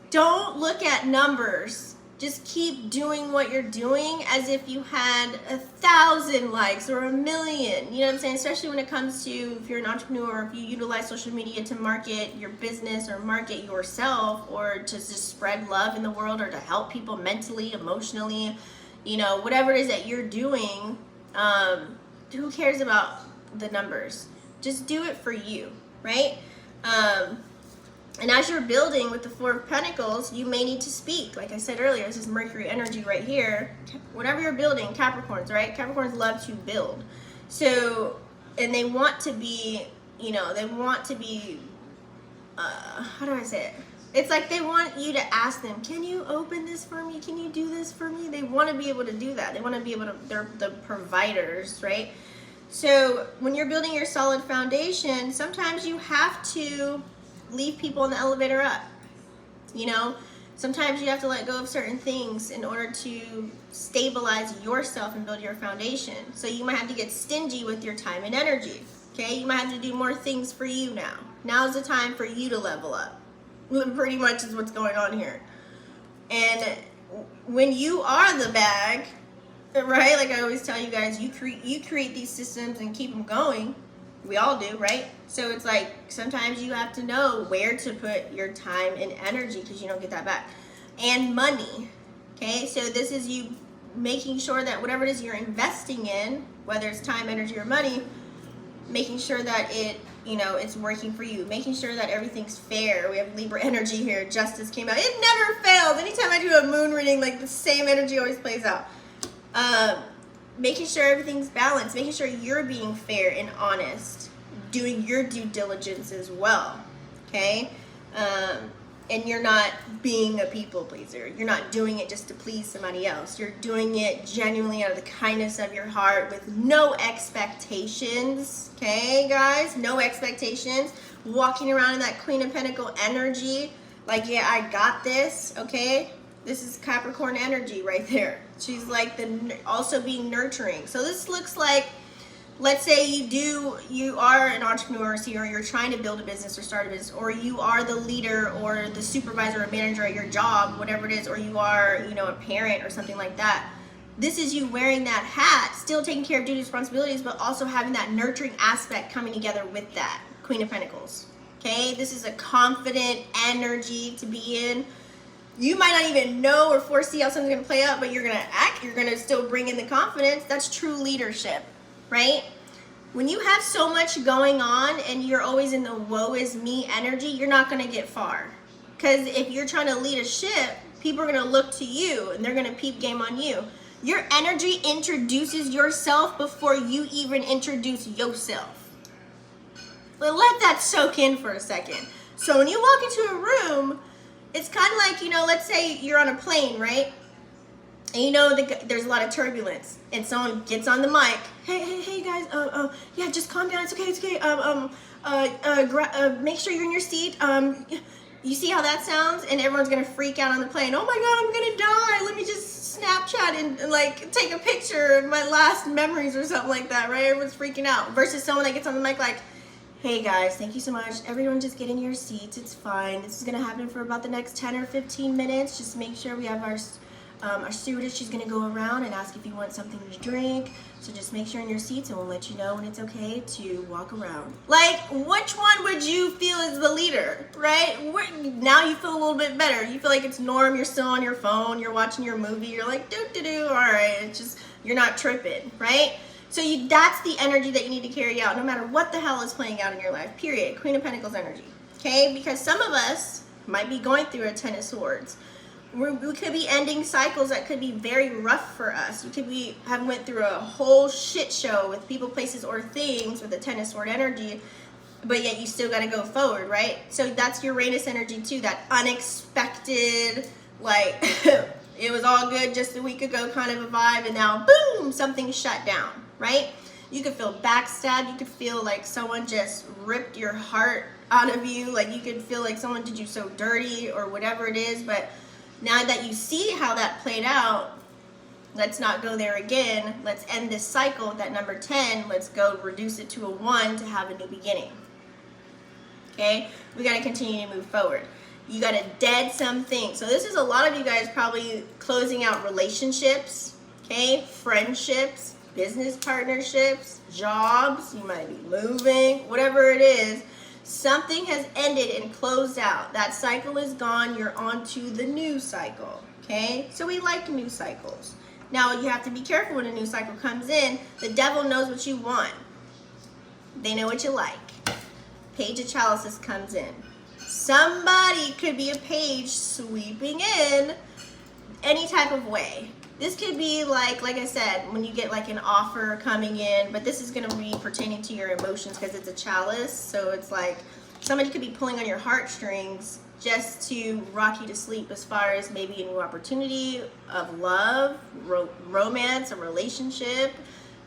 don't look at numbers. Just keep doing what you're doing as if you had 1,000 likes or 1,000,000. You know what I'm saying? Especially when it comes to, if you're an entrepreneur, if you utilize social media to market your business or market yourself, or to just spread love in the world, or to help people mentally, emotionally, you know, whatever it is that you're doing, who cares about the numbers? Just do it for you, right? And as you're building with the Four of Pentacles, you may need to speak. Like I said earlier, this is Mercury energy right here. Whatever you're building, Capricorns, right? Capricorns love to build. So, and they want to be, you know, they want to be, how do I say it? It's like they want you to ask them, can you open this for me? Can you do this for me? They want to be able to do that. They want to be able to, they're the providers, right? So when you're building your solid foundation, sometimes you have to leave people in the elevator up. You know, sometimes you have to let go of certain things in order to stabilize yourself and build your foundation. So you might have to get stingy with your time and energy. Okay, you might have to do more things for you now. Now's the time for you to level up. Pretty much is what's going on here. And when you are the bag, right? Like I always tell you guys, you create these systems and keep them going. We all do, right? So it's like sometimes you have to know where to put your time and energy, because you don't get that back. And money, okay? So this is you making sure that whatever it is you're investing in, whether it's time, energy, or money, making sure that it, you know, it's working for you. Making sure that everything's fair. We have Libra energy here. Justice came out. It never fails. Anytime I do a moon reading, like the same energy always plays out. Making sure everything's balanced, making sure you're being fair and honest, doing your due diligence as well, okay? And you're not being a people pleaser. You're not doing it just to please somebody else. You're doing it genuinely out of the kindness of your heart with no expectations, okay, guys? No expectations. Walking around in that Queen of Pentacles energy, like, yeah, I got this, okay? This is Capricorn energy right there. She's like also being nurturing. So this looks like, let's say you are an entrepreneur, or you're trying to build a business or start a business, or you are the leader or the supervisor or manager at your job, whatever it is, or you are, you know, a parent or something like that. This is you wearing that hat, still taking care of duty responsibilities, but also having that nurturing aspect coming together with that Queen of Pentacles. Okay, this is a confident energy to be in. You might not even know or foresee how something's going to play out, but you're going to act. You're going to still bring in the confidence. That's true leadership, right? When you have so much going on and you're always in the woe is me energy, you're not going to get far. Because if you're trying to lead a ship, people are going to look to you and they're going to peep game on you. Your energy introduces yourself before you even introduce yourself. But let that soak in for a second. So when you walk into a room, it's kind of like, you know, let's say you're on a plane, right? And you know there's a lot of turbulence, and someone gets on the mic. Hey guys, yeah, just calm down. It's okay. Make sure you're in your seat. You see how that sounds? And everyone's gonna freak out on the plane. Oh my God, I'm gonna die. Let me just Snapchat and like take a picture of my last memories or something like that, right? Everyone's freaking out. Versus someone that gets on the mic like, hey guys, thank you so much. Everyone just get in your seats. It's fine. This is gonna happen for about the next 10 or 15 minutes. Just make sure we have our stewardess. She's gonna go around and ask if you want something to drink. So just make sure in your seats and we'll let you know when it's okay to walk around. Like, which one would you feel is the leader, right? Now you feel a little bit better. You feel like it's norm, you're still on your phone, you're watching your movie, you're like, do, all right. It's just, you're not tripping, right? So that's the energy that you need to carry out no matter what the hell is playing out in your life, period. Queen of Pentacles energy, okay? Because some of us might be going through a 10 of Swords. We could be ending cycles that could be very rough for us. You could have went through a whole shit show with people, places, or things with a 10 of Sword energy, but yet you still got to go forward, right? So that's Uranus energy too, that unexpected, like, it was all good just a week ago kind of a vibe, and now, boom, something's shut down, right? You could feel backstabbed. You could feel like someone just ripped your heart out of you. Like, you could feel like someone did you so dirty or whatever it is, but now that you see how that played out, let's not go there again. Let's end this cycle, that number 10. Let's go reduce it to a 1 to have a new beginning. Okay? We got to continue to move forward. You got to dead something. So this is a lot of you guys probably closing out relationships, okay? Friendships, business partnerships, jobs. You might be moving, whatever it is. Something has ended and closed out. That cycle is gone. You're on to the new cycle, okay? So we like new cycles. Now, you have to be careful when a new cycle comes in. The devil knows what you want. They know what you like. Page of Chalices comes in. Somebody could be a page sweeping in any type of way. This could be like I said, when you get like an offer coming in, but this is going to be pertaining to your emotions because it's a chalice. So it's like somebody could be pulling on your heartstrings just to rock you to sleep as far as maybe a new opportunity of love, romance, a relationship.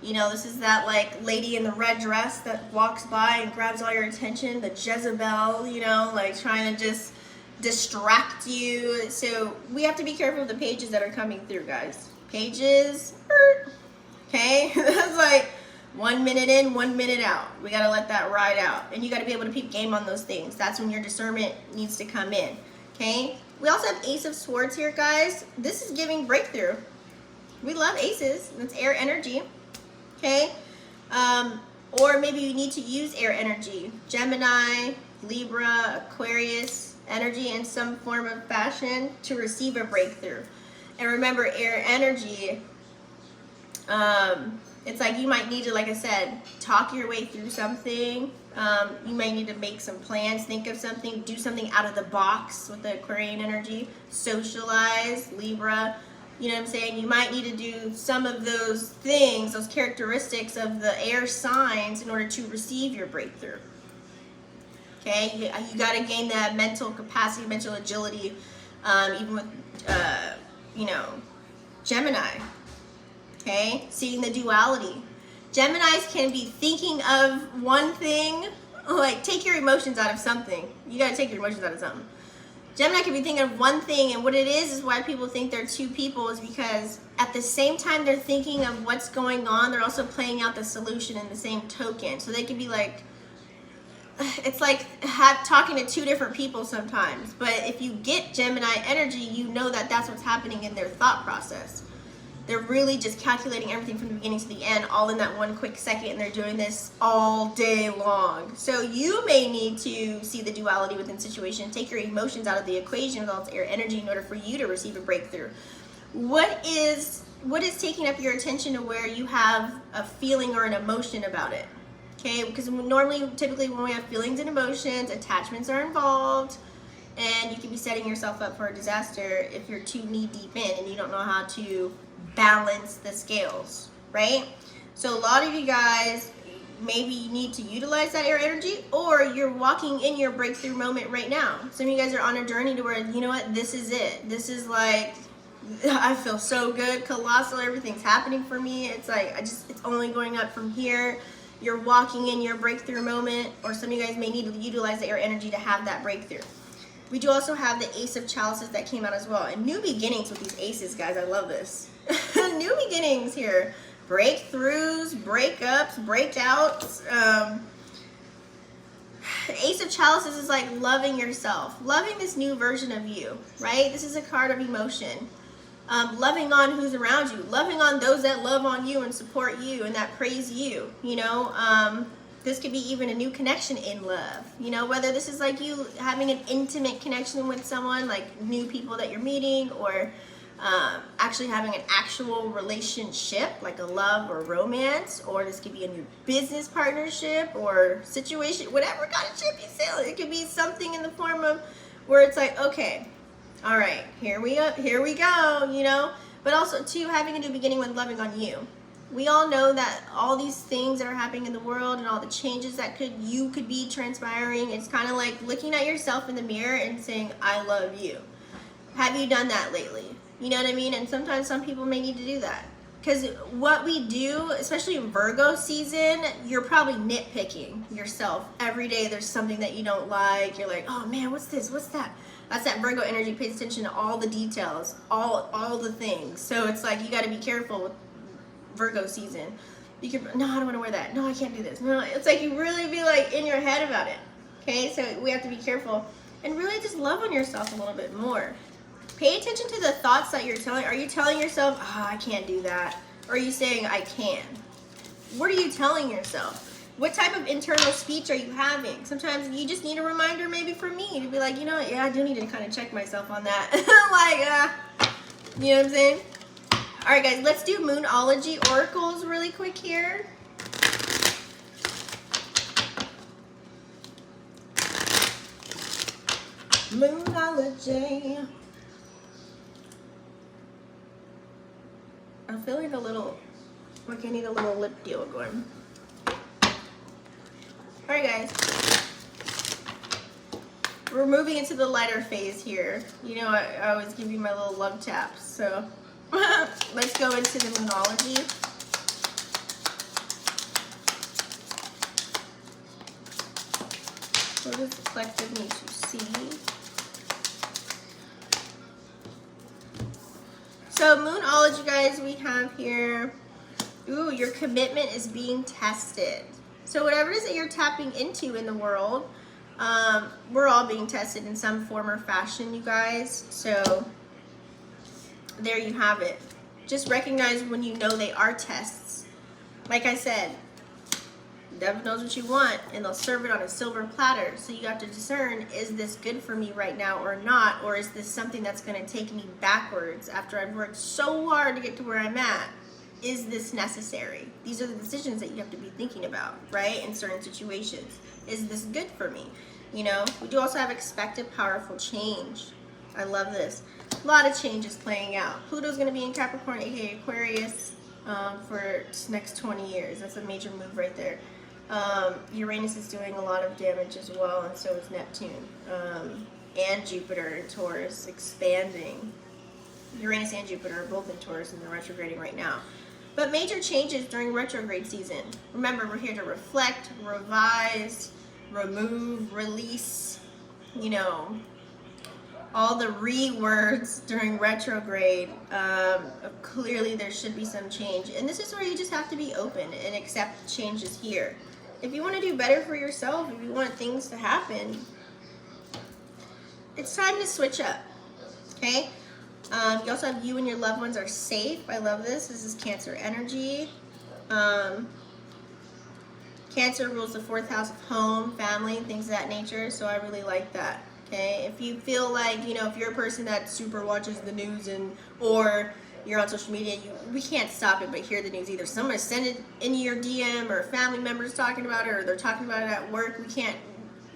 You know, this is that like lady in the red dress that walks by and grabs all your attention, the Jezebel, you know, like trying to just distract you. So we have to be careful of the pages that are coming through, guys. Pages, okay? That's like 1 minute in, 1 minute out. We got to let that ride out. And you got to be able to peep game on those things. That's when your discernment needs to come in, okay? We also have Ace of Swords here, guys. This is giving breakthrough. We love aces. That's air energy, okay? Or maybe you need to use air energy. Gemini, Libra, Aquarius energy in some form of fashion to receive a breakthrough. And remember, air energy, it's like you might need to, like I said, talk your way through something. You may need to make some plans, think of something, do something out of the box with the Aquarian energy, socialize, Libra. You know what I'm saying? You might need to do some of those things, those characteristics of the air signs in order to receive your breakthrough. Okay, you got to gain that mental capacity, mental agility, even with, you know, Gemini. Okay, seeing the duality. Geminis can be thinking of one thing, like take your emotions out of something. You got to take your emotions out of something. Gemini can be thinking of one thing, and what it is why people think they're two people is because at the same time they're thinking of what's going on, they're also playing out the solution in the same token. So they can be like, it's like talking to two different people sometimes. But if you get Gemini energy, you know that that's what's happening in their thought process. They're really just calculating everything from the beginning to the end, all in that one quick second, and they're doing this all day long. So you may need to see the duality within situation, take your emotions out of the equation with all its air energy in order for you to receive a breakthrough. What is taking up your attention to where you have a feeling or an emotion about it? okay? Because normally, typically when we have feelings and emotions, attachments are involved, and you can be setting yourself up for a disaster if you're too knee deep in and you don't know how to balance the scales, right? So a lot of you guys, maybe you need to utilize that air energy, or you're walking in your breakthrough moment right now. Some of you guys are on a journey to where, you know what, this is it. This is like, I feel so good, colossal, everything's happening for me. It's like, it's only going up from here. You're walking in your breakthrough moment, or some of you guys may need to utilize the air energy to have that breakthrough. We do also have the Ace of Chalices that came out as well. And new beginnings with these aces, guys. I love this. New beginnings here. Breakthroughs, breakups, breakouts. Ace of Chalices is like loving yourself. Loving this new version of you, right? This is a card of emotion. Loving on who's around you. Loving on those that love on you and support you and that praise you, you know. This could be even a new connection in love, you know, whether this is like you having an intimate connection with someone, like new people that you're meeting, or actually having an actual relationship, like a love or romance, or this could be a new business partnership or situation, whatever kind of ship you sail. It could be something in the form of where it's like, okay, all right, here we go, you know, but also too, having a new beginning with loving on you. We all know that all these things that are happening in the world and all the changes that you could be transpiring, it's kind of like looking at yourself in the mirror and saying, I love you. Have you done that lately? You know what I mean? And sometimes some people may need to do that. Because what we do, especially in Virgo season, you're probably nitpicking yourself. Every day there's something that you don't like. You're like, oh man, what's this? What's that? That's that Virgo energy. Pays attention to all the details, all the things. So it's like you got to be careful with Virgo season. You can, no, I don't want to wear that. No, I can't do this. No, it's like you really be like in your head about it. Okay, so we have to be careful and really just love on yourself a little bit more. Pay attention to the thoughts that you're telling. Are you telling yourself, oh, I can't do that? Or are you saying, I can? What are you telling yourself? What type of internal speech are you having? Sometimes you just need a reminder, maybe for me, to be like, you know what, yeah, I do need to kind of check myself on that. Like, you know what I'm saying? All right, guys, let's do Moonology oracles really quick here. Moonology. I'm feeling a little, like I need a little lip deal going. All right, guys. We're moving into the lighter phase here. You know, I always give you my little love taps, so let's go into the Moonology. What does the collective need to see? So Moonology, guys, we have here, ooh, your commitment is being tested. So whatever it is that you're tapping into in the world, we're all being tested in some form or fashion, you guys. So there you have it. Just recognize when you know they are tests. Like I said, the devil knows what you want, and they'll serve it on a silver platter. So you have to discern, is this good for me right now or not? Or is this something that's going to take me backwards after I've worked so hard to get to where I'm at? Is this necessary? These are the decisions that you have to be thinking about, right? In certain situations. Is this good for me? You know, we do also have expected powerful change. I love this. A lot of changes playing out. Pluto's going to be in Capricorn, aka Aquarius, for the next 20 years. That's a major move right there. Uranus is doing a lot of damage as well, and so is Neptune. And Jupiter in Taurus, expanding. Uranus and Jupiter are both in Taurus, and they're retrograding right now. But major changes during retrograde season. Remember, we're here to reflect, revise, remove, release, you know, all the words during retrograde. Clearly there should be some change. And this is where you just have to be open and accept changes here. If you want to do better for yourself, if you want things to happen, it's time to switch up, okay? You also have you and your loved ones are safe. I love this. This is Cancer energy. Cancer rules the 4th house of home, family, things of that nature. So I really like that. Okay. If you feel like, you know, if you're a person that super watches the news or you're on social media, we can't stop it but hear the news. Either someone send it in your DM, or family members talking about it, or they're talking about it at work. We can't,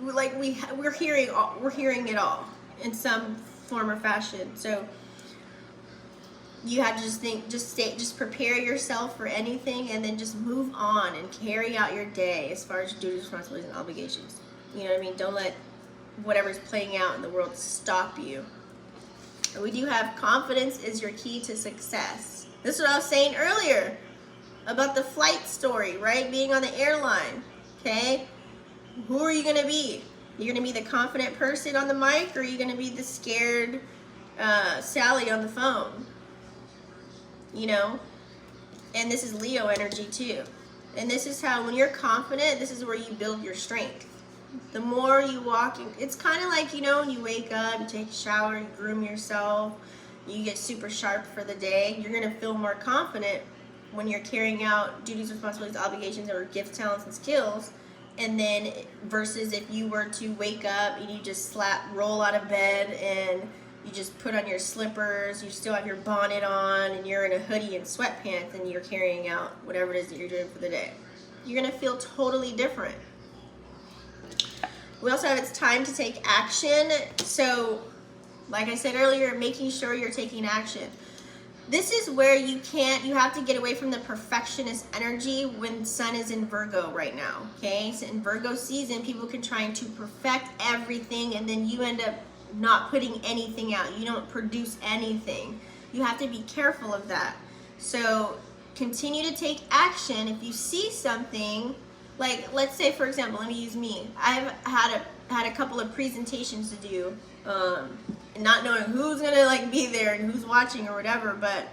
we're hearing it all in some form or fashion. So you have to just prepare yourself for anything, and then just move on and carry out your day as far as duties, responsibilities, and obligations. You know what I mean? Don't let whatever's playing out in the world stop you. And we do have confidence is your key to success. This is what I was saying earlier about the flight story, right? Being on the airline, okay? Who are you going to be? You're going to be the confident person on the mic, or are you going to be the scared Sally on the phone? You know? And this is Leo energy too. And this is how, when you're confident, this is where you build your strength. The more you walk, it's kind of like, you know, when you wake up, you take a shower, you groom yourself, you get super sharp for the day. You're going to feel more confident when you're carrying out duties, responsibilities, obligations, or gifts, talents, and skills. And then versus if you were to wake up and you just roll out of bed and you just put on your slippers, you still have your bonnet on, and you're in a hoodie and sweatpants, and you're carrying out whatever it is that you're doing for the day. You're going to feel totally different. We also have it's time to take action. So, like I said earlier, making sure you're taking action. This is where you have to get away from the perfectionist energy when Sun is in Virgo right now, okay? So in Virgo season, people can try to perfect everything, and then you end up not putting anything out. You don't produce anything. You have to be careful of that. So continue to take action. If you see something, like, let's say, for example, let me use me. I've had a couple of presentations to do, not knowing who's gonna like be there and who's watching or whatever, but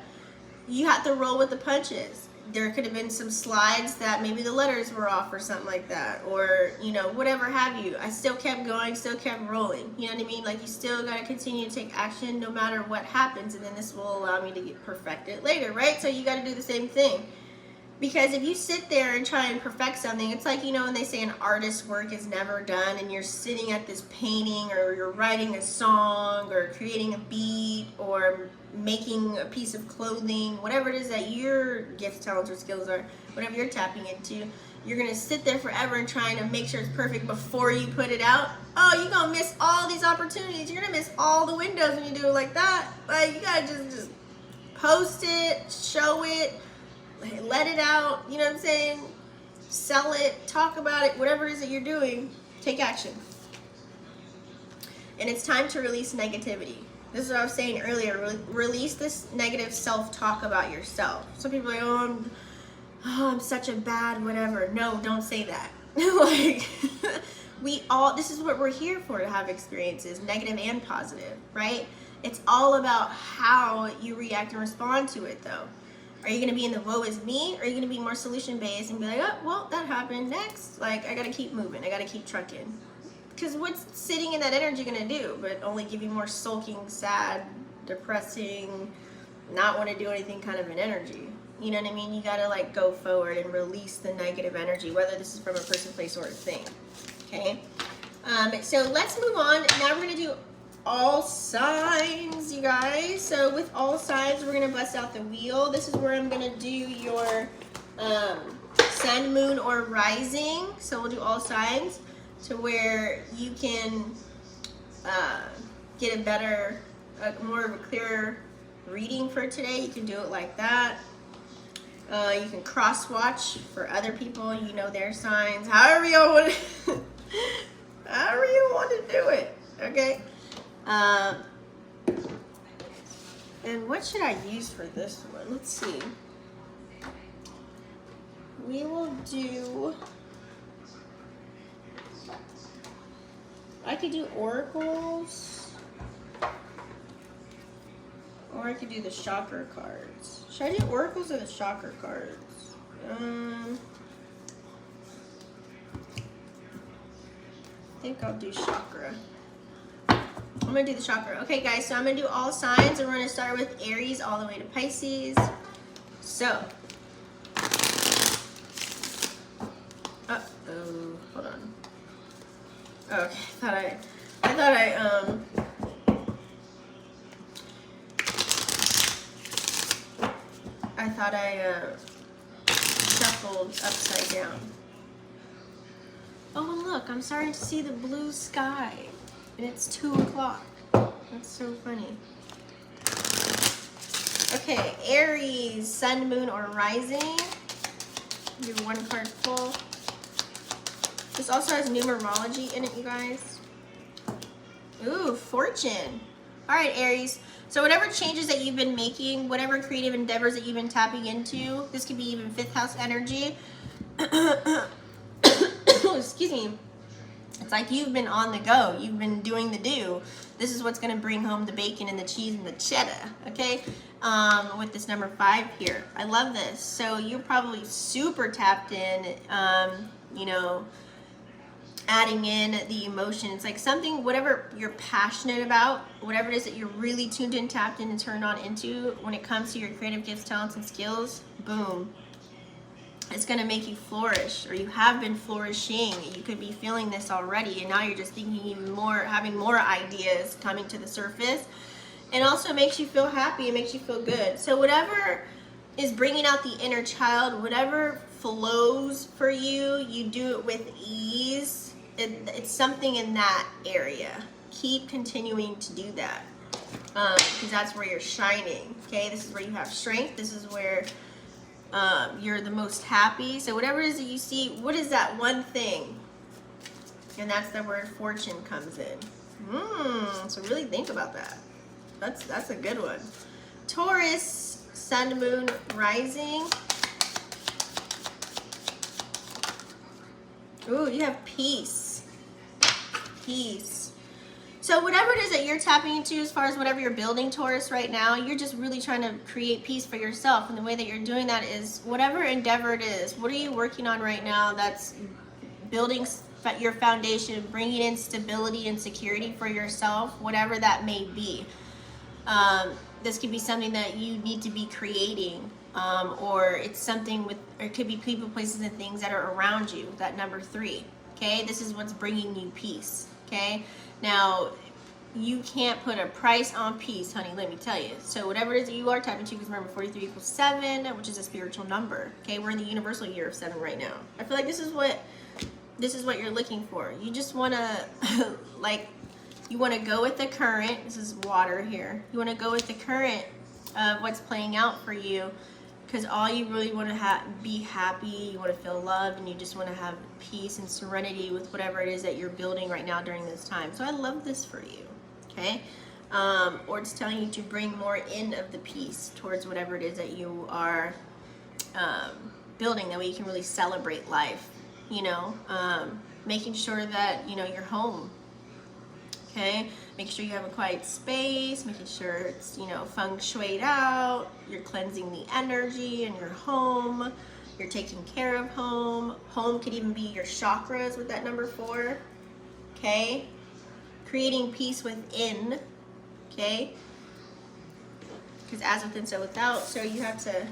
you have to roll with the punches. There could have been some slides that maybe the letters were off or something like that, or, you know, whatever have you. I still kept going, still kept rolling. You know what I mean? Like, you still gotta continue to take action no matter what happens, and then this will allow me to perfect it later, right? So you gotta do the same thing. Because if you sit there and try and perfect something, it's like, you know, when they say an artist's work is never done, and you're sitting at this painting, or you're writing a song, or creating a beat, or making a piece of clothing, whatever it is that your gifts, talents, or skills are, whatever you're tapping into, you're going to sit there forever and trying to make sure it's perfect before you put it out. Oh, you're going to miss all these opportunities. You're going to miss all the windows when you do it like that. Like, you got to just post it, show it, let it out, you know what I'm saying? Sell it, talk about it, whatever it is that you're doing, take action. And it's time to release negativity. This is what I was saying earlier. Release this negative self-talk about yourself. Some people are like, I'm such a bad whatever. No, don't say that. Like, this is what we're here for, to have experiences, negative and positive, right? It's all about how you react and respond to it, though. Are you going to be in the woe is me, or are you going to be more solution-based and be like, oh, well, that happened, next. Like, I got to keep moving. I got to keep trucking. Because what's sitting in that energy going to do but only give you more sulking, sad, depressing, not want to do anything kind of an energy? You know what I mean? You got to, like, go forward and release the negative energy, whether this is from a person, place, or a thing. Okay? So let's move on. Now we're going to do all signs, you guys. So with all signs, we're going to bust out the wheel. This is where I'm going to do your sun, moon, or rising. So we'll do all signs to where you can get more of a clearer reading for today. You can do it like that. You can cross watch for other people. You know their signs. However you want to do it. Okay. And what should I use for this one? Let's see. We will do, I could do oracles, or I could do the chakra cards. Should I do oracles or the chakra cards? I think I'll do chakra. I'm going to do the chakra. Okay, guys, so I'm going to do all signs, and we're going to start with Aries all the way to Pisces. So, hold on. Okay, I thought I I thought I shuffled upside down. Oh, and look, I'm starting to see the blue sky. And it's 2 o'clock. That's so funny. Okay, Aries, sun, moon, or rising. Do 1 card pull. This also has numerology in it, you guys. Ooh, fortune. All right, Aries. So whatever changes that you've been making, whatever creative endeavors that you've been tapping into, this could be even 5th house energy. Excuse me. It's like you've been on the go. You've been doing the do. This is what's going to bring home the bacon and the cheese and the cheddar, okay? With this number 5 here. I love this. So you're probably super tapped in, you know, adding in the emotion. It's like something, whatever you're passionate about, whatever it is that you're really tuned in, tapped in, and turned on into when it comes to your creative gifts, talents, and skills, boom. It's going to make you flourish, or you have been flourishing. You could be feeling this already, and now you're just thinking even more, having more ideas coming to the surface. And also makes you feel happy, it makes you feel good. So whatever is bringing out the inner child, whatever flows for you, you do it with ease. It's something in that area. Keep continuing to do that, because that's where you're shining, okay? This is where you have strength. This is where you're the most happy. So whatever it is that you see, what is that one thing? And that's the word fortune comes in. So really think about that. That's a good one. Taurus, sun, moon, rising. Ooh, you have peace. Peace. So whatever it is that you're tapping into as far as whatever you're building, Taurus, right now, you're just really trying to create peace for yourself. And the way that you're doing that is whatever endeavor it is, what are you working on right now that's building your foundation, bringing in stability and security for yourself, whatever that may be. This could be something that you need to be creating, or it's something with, or it could be people, places, and things that are around you, that number 3, okay? This is what's bringing you peace, okay? Now, you can't put a price on peace, honey, let me tell you. So whatever it is that you are tapping to, because remember 43 equals 7, which is a spiritual number, okay? We're in the universal year of 7 right now. I feel like this is what you're looking for. You just want to, like, you want to go with the current. This is water here. You want to go with the current of what's playing out for you, because all you really want to be happy, you want to feel loved, and you just want to have peace and serenity with whatever it is that you're building right now during this time. So I love this for you, okay? Or it's telling you to bring more in of the peace towards whatever it is that you are building. That way you can really celebrate life, you know? Making sure that, you know, you're home. Okay, make sure you have a quiet space, making sure it's, you know, feng shuied out, you're cleansing the energy in your home, you're taking care of home. Home could even be your chakras with that number 4, okay? Creating peace within, okay? Because as within, so without, so you have to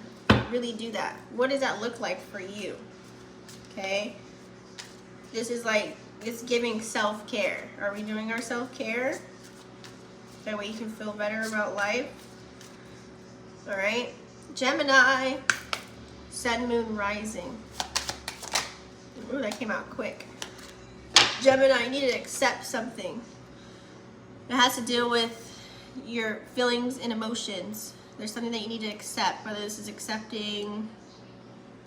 really do that. What does that look like for you, okay? This is like, it's giving self-care. Are we doing our self-care? That way you can feel better about life. All right. Gemini, sun, moon, rising. Ooh, that came out quick. Gemini, you need to accept something. It has to deal with your feelings and emotions. There's something that you need to accept, whether this is accepting,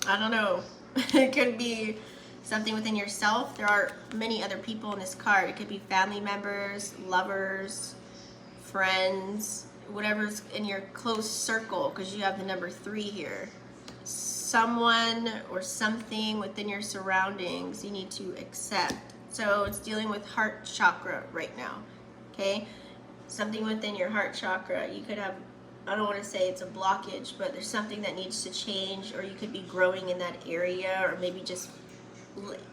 I don't know. It could be something within yourself. There are many other people in this card. It could be family members, lovers, friends, whatever's in your close circle, because you have the number 3 here. Someone or something within your surroundings you need to accept. So it's dealing with heart chakra right now, okay? Something within your heart chakra. You could have, I don't want to say it's a blockage, but there's something that needs to change, or you could be growing in that area, or maybe just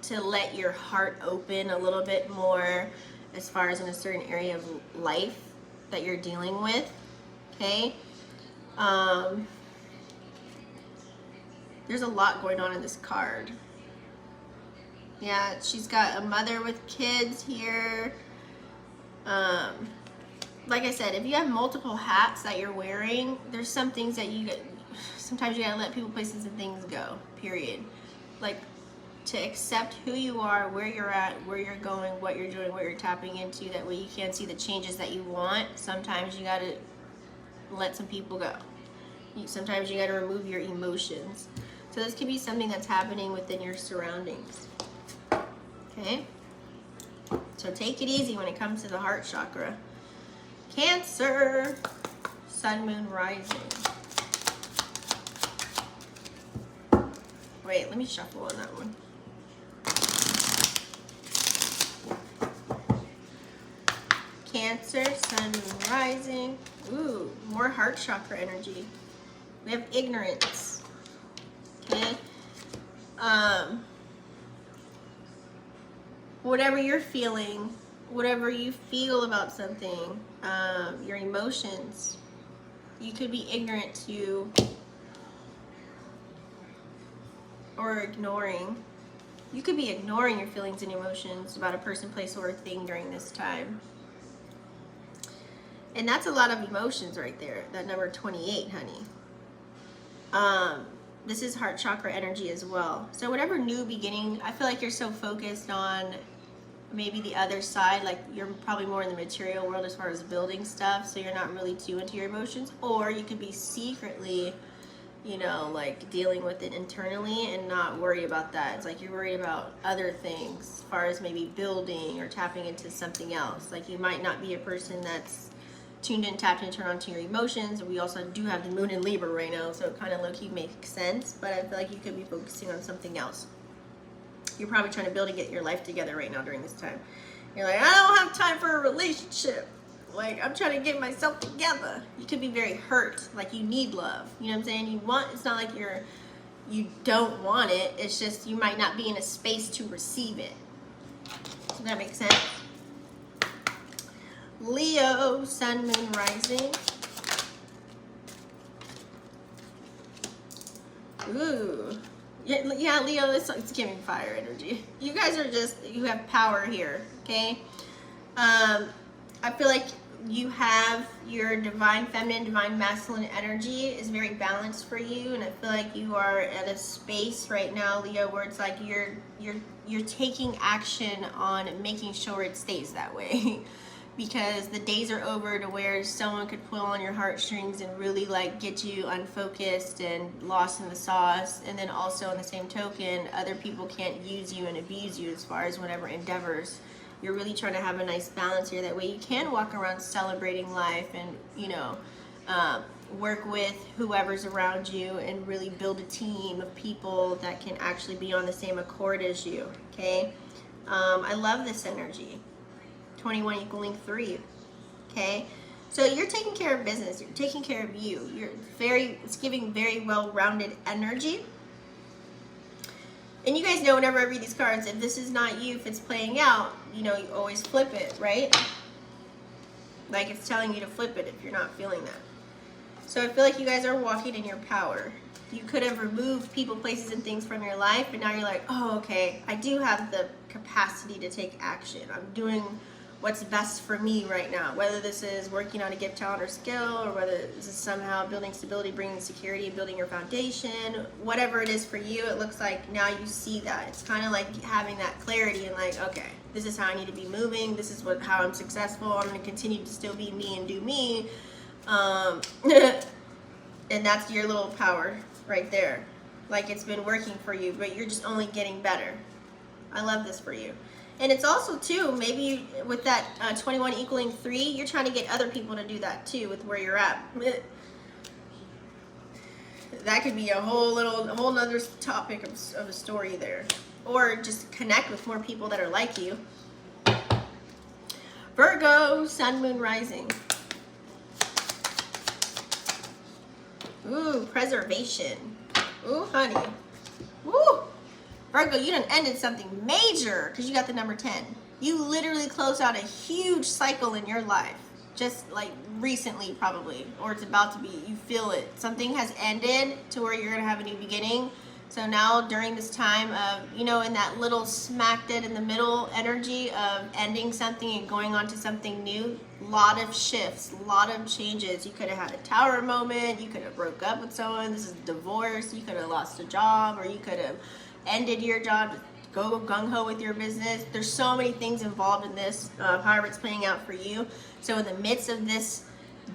to let your heart open a little bit more as far as in a certain area of life that you're dealing with, okay? There's a lot going on in this card. Yeah, she's got a mother with kids here. Like I said, if you have multiple hats that you're wearing, there's some things that you sometimes you gotta let people, places, and things go, period. Like, to accept who you are, where you're at, where you're going, what you're doing, what you're tapping into. That way you can see the changes that you want. Sometimes you gotta let some people go. Sometimes you gotta remove your emotions. So this could be something that's happening within your surroundings. Okay? So take it easy when it comes to the heart chakra. Cancer, Sun, Moon, Rising. Wait, let me shuffle on that one. Cancer, Sun, Moon, Rising. Ooh, more heart chakra energy. We have ignorance. Okay? Whatever you're feeling, whatever you feel about something, your emotions, you could be ignorant to or ignoring. You could be ignoring your feelings and emotions about a person, place, or a thing during this time. And that's a lot of emotions right there, that number 28, honey. This is heart chakra energy as well. So whatever new beginning, I feel like you're so focused on maybe the other side, like you're probably more in the material world as far as building stuff, so you're not really too into your emotions. Or you could be secretly, you know, like dealing with it internally and not worry about that. It's like you're worried about other things as far as maybe building or tapping into something else. Like you might not be a person that's tuned in, tapped in, turn on to your emotions. We also do have the moon in Libra right now, so it kind of low-key makes sense, but I feel like you could be focusing on something else. You're probably trying to build and get your life together right now during this time. You're like, I don't have time for a relationship. Like, I'm trying to get myself together. You could be very hurt, like you need love. You know what I'm saying? You want, it's not like you don't want it. It's just you might not be in a space to receive it. Does that make sense? Leo, Sun, Moon, Rising. Ooh. Yeah, Leo, it's giving fire energy. You guys are just, you have power here, okay? I feel like you have your divine feminine, divine masculine energy is very balanced for you, and I feel like you are at a space right now, Leo, where it's like you're taking action on making sure it stays that way. Because the days are over to where someone could pull on your heartstrings and really like get you unfocused and lost in the sauce. And then also on the same token, other people can't use you and abuse you as far as whatever endeavors. You're really trying to have a nice balance here. That way you can walk around celebrating life and, you know, work with whoever's around you and really build a team of people that can actually be on the same accord as you, okay? I love this energy. 21 equaling 3, okay? So you're taking care of business, you're taking care of you. It's giving very well-rounded energy. And you guys know whenever I read these cards, if this is not you, if it's playing out, you know, you always flip it, right? Like it's telling you to flip it if you're not feeling that. So I feel like you guys are walking in your power. You could have removed people, places, and things from your life, and now you're like, oh, okay, I do have the capacity to take action. I'm doing what's best for me right now, whether this is working on a gift, talent, or skill, or whether this is somehow building stability, bringing security, building your foundation, whatever it is for you. It looks like now you see that. It's kind of like having that clarity and like, okay, this is how I need to be moving. This is how I'm successful. I'm going to continue to still be me and do me. And that's your little power right there. Like it's been working for you, but you're just only getting better. I love this for you. And it's also, too, maybe with that 21 equaling 3, you're trying to get other people to do that, too, with where you're at. That could be a whole nother topic of a story there. Or just connect with more people that are like you. Virgo, Sun, Moon, Rising. Ooh, preservation. Ooh, honey. Woo! Virgo, you done ended something major because you got the number 10. You literally closed out a huge cycle in your life. Just like recently probably, or it's about to be. You feel it. Something has ended to where you're going to have a new beginning. So now during this time of, you know, in that little smack dead in the middle energy of ending something and going on to something new, a lot of shifts, a lot of changes. You could have had a tower moment, you could have broke up with someone, this is divorce, you could have lost a job, or you could have ended your job, go gung-ho with your business. There's so many things involved in this, however it's playing out for you. So in the midst of this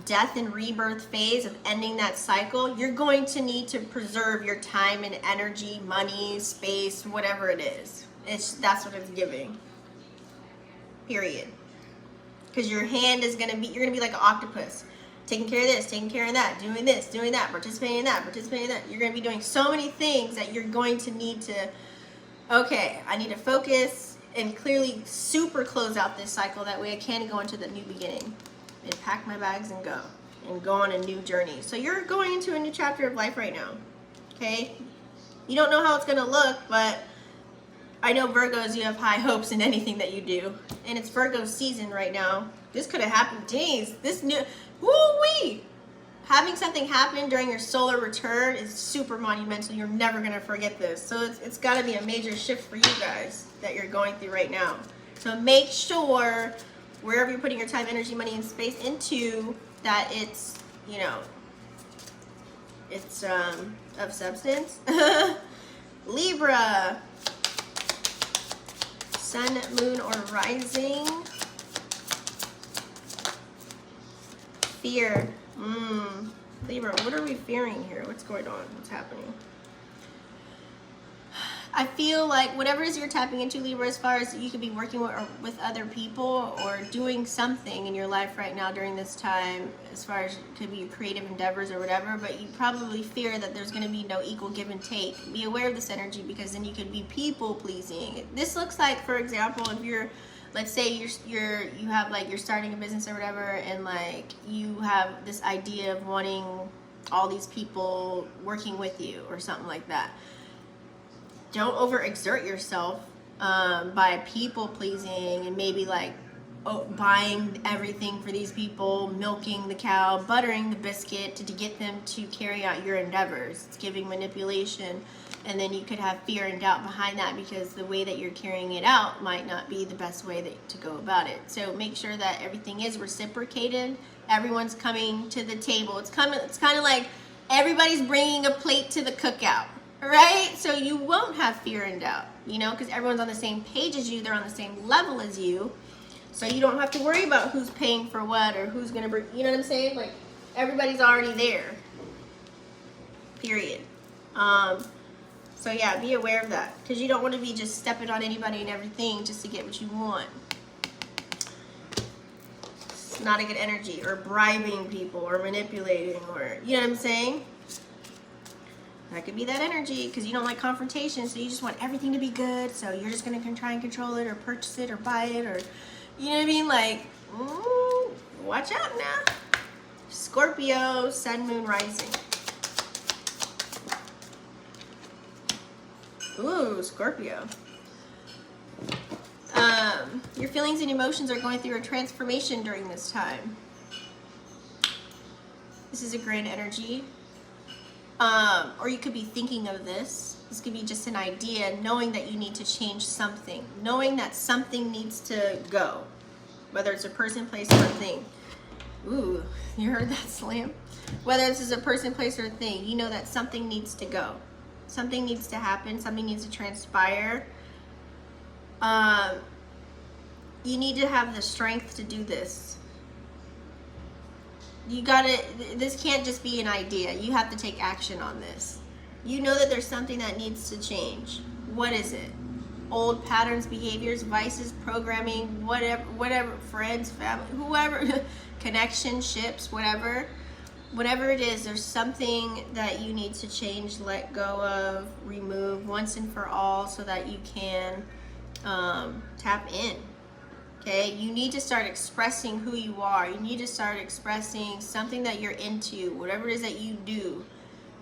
death and rebirth phase of ending that cycle, you're going to need to preserve your time and energy, money, space, whatever it is. That's what it's giving. Period. Because your hand is going to be, you're going to be like an octopus. Taking care of this, taking care of that, doing this, doing that, participating in that, participating in that. You're going to be doing so many things that you're going to need to, okay, I need to focus and clearly super close out this cycle. That way I can go into the new beginning and pack my bags and go on a new journey. So you're going into a new chapter of life right now, okay? You don't know how it's going to look, but I know Virgos, you have high hopes in anything that you do. And it's Virgo season right now. This could have happened, geez, this new, woo-wee! Having something happen during your solar return is super monumental. You're never going to forget this. So it's got to be a major shift for you guys that you're going through right now. So make sure wherever you're putting your time, energy, money, and space into, that it's, you know, it's of substance. Libra, sun, moon, or rising. Fear. Libra, what are we fearing here? What's going on? What's happening? I feel like whatever it is you're tapping into, Libra, as far as you could be working with other people or doing something in your life right now during this time, as far as it could be your creative endeavors or whatever, but you probably fear that there's going to be no equal give and take. Be aware of this energy, because then you could be people pleasing. This looks like, for example, if you're, let's say you have like, you're starting a business or whatever, and like you have this idea of wanting all these people working with you or something like that. Don't overexert yourself by people pleasing and maybe like buying everything for these people, milking the cow, buttering the biscuit to get them to carry out your endeavors. It's giving manipulation, and then you could have fear and doubt behind that, because the way that you're carrying it out might not be the best way to go about it. So make sure that everything is reciprocated. Everyone's coming to the table. It's kind of like everybody's bringing a plate to the cookout. Right? So you won't have fear and doubt, you know, because everyone's on the same page as you. They're on the same level as you. So you don't have to worry about who's paying for what or who's going to bring, you know what I'm saying? Like, everybody's already there. Period. So yeah, be aware of that, because you don't want to be just stepping on anybody and everything just to get what you want. It's not a good energy. Or bribing people or manipulating, or, you know what I'm saying? That could be that energy, because you don't like confrontation, so you just want everything to be good, so you're just going to try and control it or purchase it or buy it, or, you know what I mean? Like, watch out now. Scorpio, sun, moon, rising. Ooh, Scorpio. Your feelings and emotions are going through a transformation during this time. This is a grand energy. Or you could be thinking of this. This could be just an idea, knowing that you need to change something, knowing that something needs to go, whether it's a person, place, or a thing. Ooh, you heard that slam? Whether this is a person, place, or a thing, you know that something needs to go. Something needs to happen. Something needs to transpire. You need to have the strength to do this. You gotta, this can't just be an idea. You have to take action on this. You know that there's something that needs to change. What is it? Old patterns, behaviors, vices, programming, whatever, friends, family, whoever, connections, ships, whatever it is, there's something that you need to change, let go of, remove once and for all, so that you can tap in. Okay, you need to start expressing who you are. You need to start expressing something that you're into, whatever it is that you do.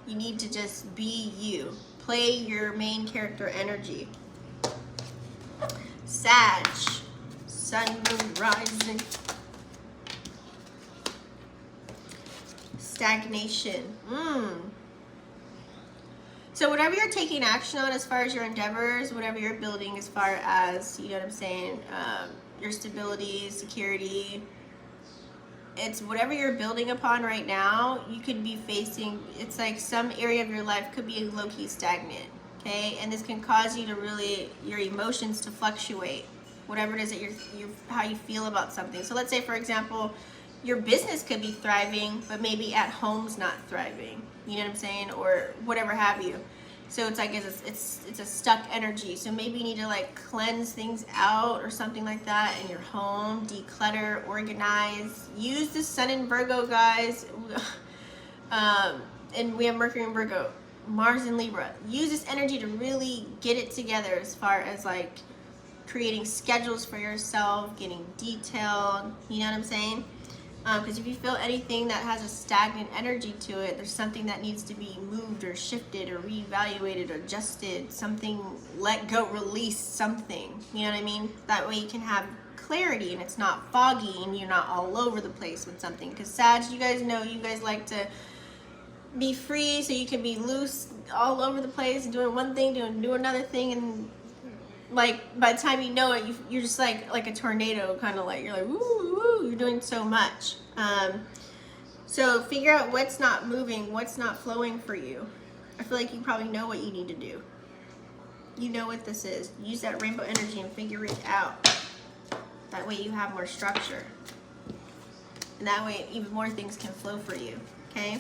You need to just be you. Play your main character energy. Sag, sun, moon, rising. Stagnation. So whatever you're taking action on as far as your endeavors, whatever you're building as far as, you know what I'm saying, your stability, security, it's whatever you're building upon right now, you could be facing, it's like some area of your life could be low-key stagnant, okay? And this can cause you to really, your emotions to fluctuate, whatever it is that you're how you feel about something. So let's say, for example, your business could be thriving, but maybe at home's not thriving, you know what I'm saying, or whatever have you. So it's like it's a stuck energy. So maybe you need to like cleanse things out or something like that in your home, declutter, organize. Use the Sun in Virgo, guys. And we have Mercury in Virgo, Mars in Libra. Use this energy to really get it together as far as like creating schedules for yourself, getting detailed, you know what I'm saying? Because if you feel anything that has a stagnant energy to it, there's something that needs to be moved or shifted or reevaluated or adjusted, something, let go, release something, you know what I mean? That way you can have clarity and it's not foggy and you're not all over the place with something. Because Sag, you guys know, you guys like to be free, so you can be loose all over the place, doing one thing, do another thing, and like by the time you know it, you're just like a tornado, kind of like, you're like, woo, woo, you're doing so much. So figure out what's not moving, what's not flowing for you. I feel like you probably know what you need to do. You know what this is. Use that rainbow energy and figure it out. That way you have more structure. And that way even more things can flow for you, okay?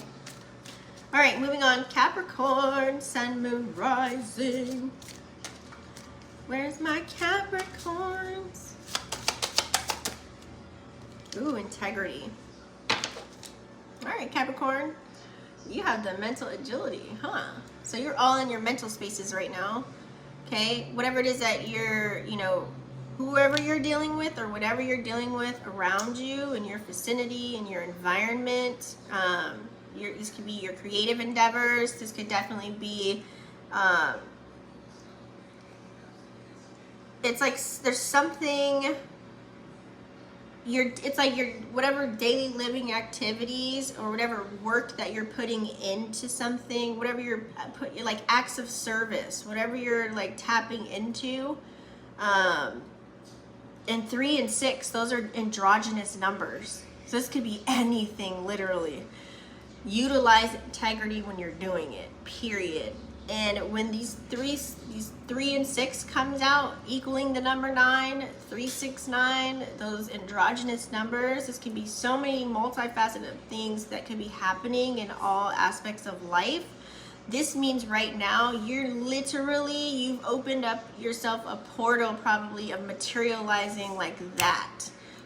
All right, moving on. Capricorn, Sun, Moon, Rising. Where's my Capricorns? Ooh, integrity. All right, Capricorn, you have the mental agility, huh? So you're all in your mental spaces right now, okay? Whatever it is that you're, you know, whoever you're dealing with or whatever you're dealing with around you in your vicinity, in your environment, this could be your creative endeavors. This could definitely be, it's like there's something, it's like your whatever daily living activities or whatever work that you're putting into something, whatever you're like acts of service, whatever you're like tapping into. And 3 and 6, those are androgynous numbers. So this could be anything, literally. Utilize integrity when you're doing it, period. And when these 3 and 6 comes out, equaling the number 9, 3, 6, 9, those androgynous numbers, this can be so many multifaceted things that could be happening in all aspects of life. This means right now, you've opened up yourself a portal probably of materializing like that.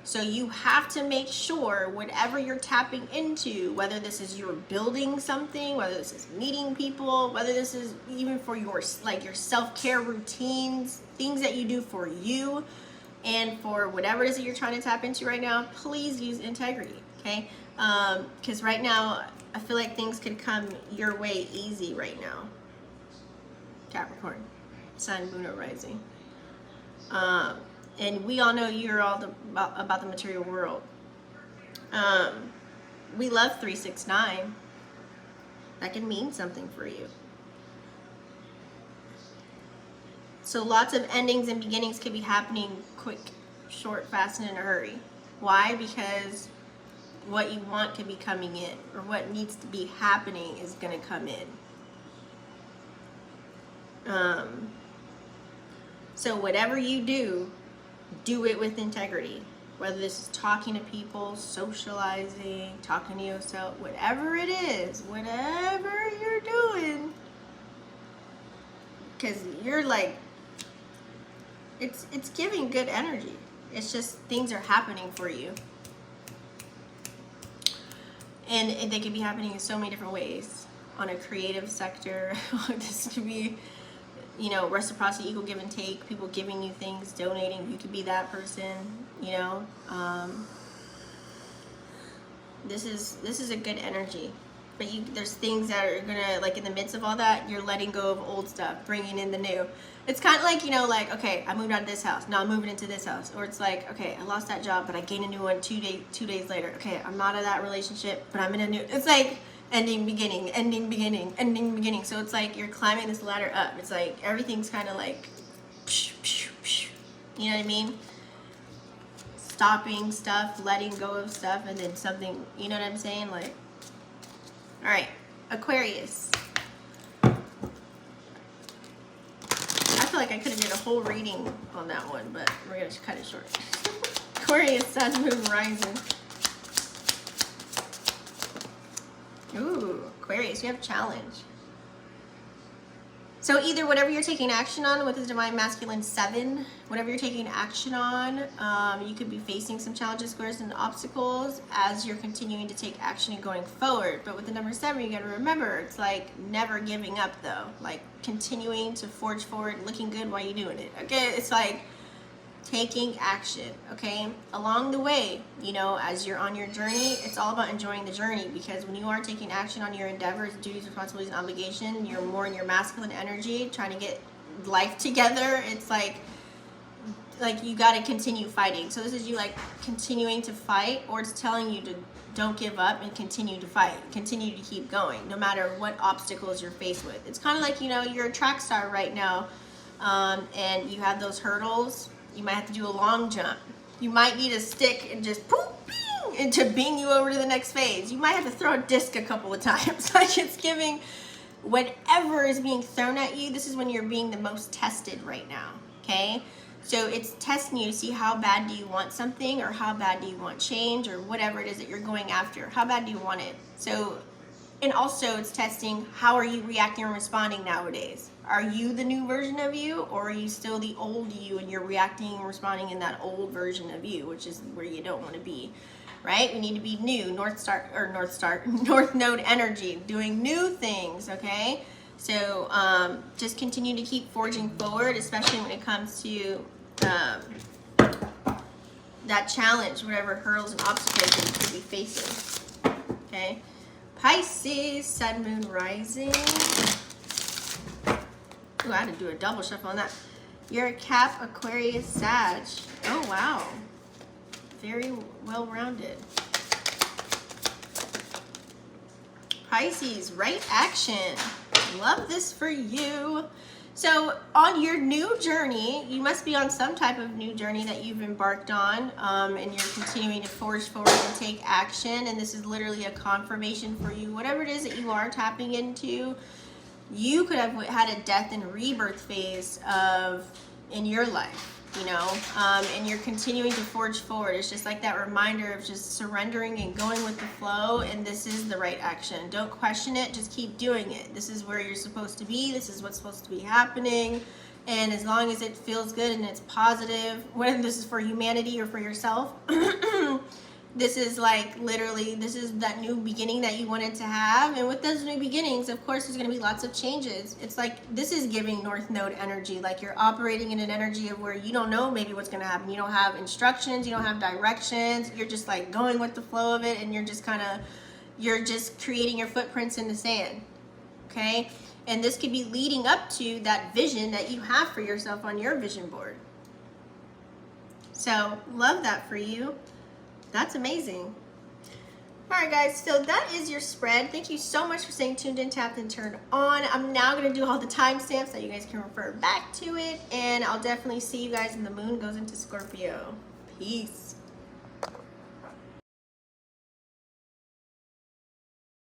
So you have to make sure whatever you're tapping into, whether this is you're building something, whether this is meeting people, whether this is even for your self-care routines, things that you do for you and for whatever it is that you're trying to tap into right now, please use integrity, okay? Because right now, I feel like things could come your way easy right now. Capricorn, Sun, Moon, or Rising. And we all know you're all about the material world. We love 3, 6, 9. That can mean something for you. So lots of endings and beginnings could be happening quick, short, fast, and in a hurry. Why? Because what you want could be coming in, or what needs to be happening is going to come in. So whatever you do it with integrity. Whether this is talking to people, socializing, talking to yourself, whatever it is, whatever you're doing, because you're like, it's giving good energy. It's just things are happening for you. And they can be happening in so many different ways. On a creative sector, this could be, you know, reciprocity, equal give and take, people giving you things, donating. You could be that person, you know. This is a good energy. But there's things that are gonna, like in the midst of all that, you're letting go of old stuff, bringing in the new. It's kind of like, you know, like, okay, I moved out of this house, now I'm moving into this house. Or it's like, okay, I lost that job, but I gained a new one 2 days later. Okay, I'm out of that relationship, but I'm in a new, it's like, ending, beginning, ending, beginning, ending, beginning. So it's like you're climbing this ladder up. It's like everything's kind of like, you know what I mean? Stopping stuff, letting go of stuff, and then something, you know what I'm saying? Like, all right, Aquarius. I feel like I could have did a whole reading on that one, but we're going to cut it short. Aquarius, Sun, Moon, Rising. Ooh, Aquarius, you have a challenge. So either whatever you're taking action on with the Divine Masculine 7, whatever you're taking action on, you could be facing some challenges, squares, and obstacles as you're continuing to take action and going forward. But with the number 7, you got to remember, it's like never giving up though. Like continuing to forge forward, looking good while you're doing it. Okay, it's like taking action, okay? Along the way, you know, as you're on your journey, it's all about enjoying the journey, because when you are taking action on your endeavors, duties, responsibilities, and obligation, you're more in your masculine energy, trying to get life together. It's like you got to continue fighting. So this is you like continuing to fight, or it's telling you to don't give up and continue to fight, continue to keep going, no matter what obstacles you're faced with. It's kind of like, you know, you're a track star right now, and you have those hurdles. You might have to do a long jump. You might need a stick and just poof, bing, and to bing you over to the next phase. You might have to throw a disc a couple of times. Like it's giving whatever is being thrown at you. This is when you're being the most tested right now, okay? So it's testing you to see how bad do you want something, or how bad do you want change, or whatever it is that you're going after. How bad do you want it? So, and also it's testing how are you reacting and responding nowadays. Are you the new version of you, or are you still the old you and you're reacting and responding in that old version of you, which is where you don't want to be, right? We need to be new, North Node energy, doing new things, okay? So just continue to keep forging forward, especially when it comes to that challenge, whatever hurdles and obstacles that you could be facing, okay? Pisces, Sun, Moon, Rising. Ooh, I had to do a double shuffle on that. You're a Cap, Aquarius, Sag. Oh, wow. Very well-rounded. Pisces, right action. Love this for you. So on your new journey, you must be on some type of new journey that you've embarked on, and you're continuing to forge forward and take action. And this is literally a confirmation for you. Whatever it is that you are tapping into, you could have had a death and rebirth phase in your life, you know, and you're continuing to forge forward. It's just like that reminder of just surrendering and going with the flow, and this is the right action. Don't question it, just keep doing it. This is where you're supposed to be. This is what's supposed to be happening, and as long as it feels good and it's positive, whether this is for humanity or for yourself, this is like literally, this is that new beginning that you wanted to have. And with those new beginnings, of course, there's going to be lots of changes. It's like, this is giving North Node energy. Like you're operating in an energy of where you don't know maybe what's going to happen. You don't have instructions. You don't have directions. You're just like going with the flow of it. And you're just you're just creating your footprints in the sand. Okay. And this could be leading up to that vision that you have for yourself on your vision board. So love that for you. That's amazing. All right, guys, so that is your spread. Thank you so much for staying tuned in, tapped, and turned on. I'm now going to do all the timestamps so you guys can refer back to it, and I'll definitely see you guys when the moon goes into Scorpio. Peace.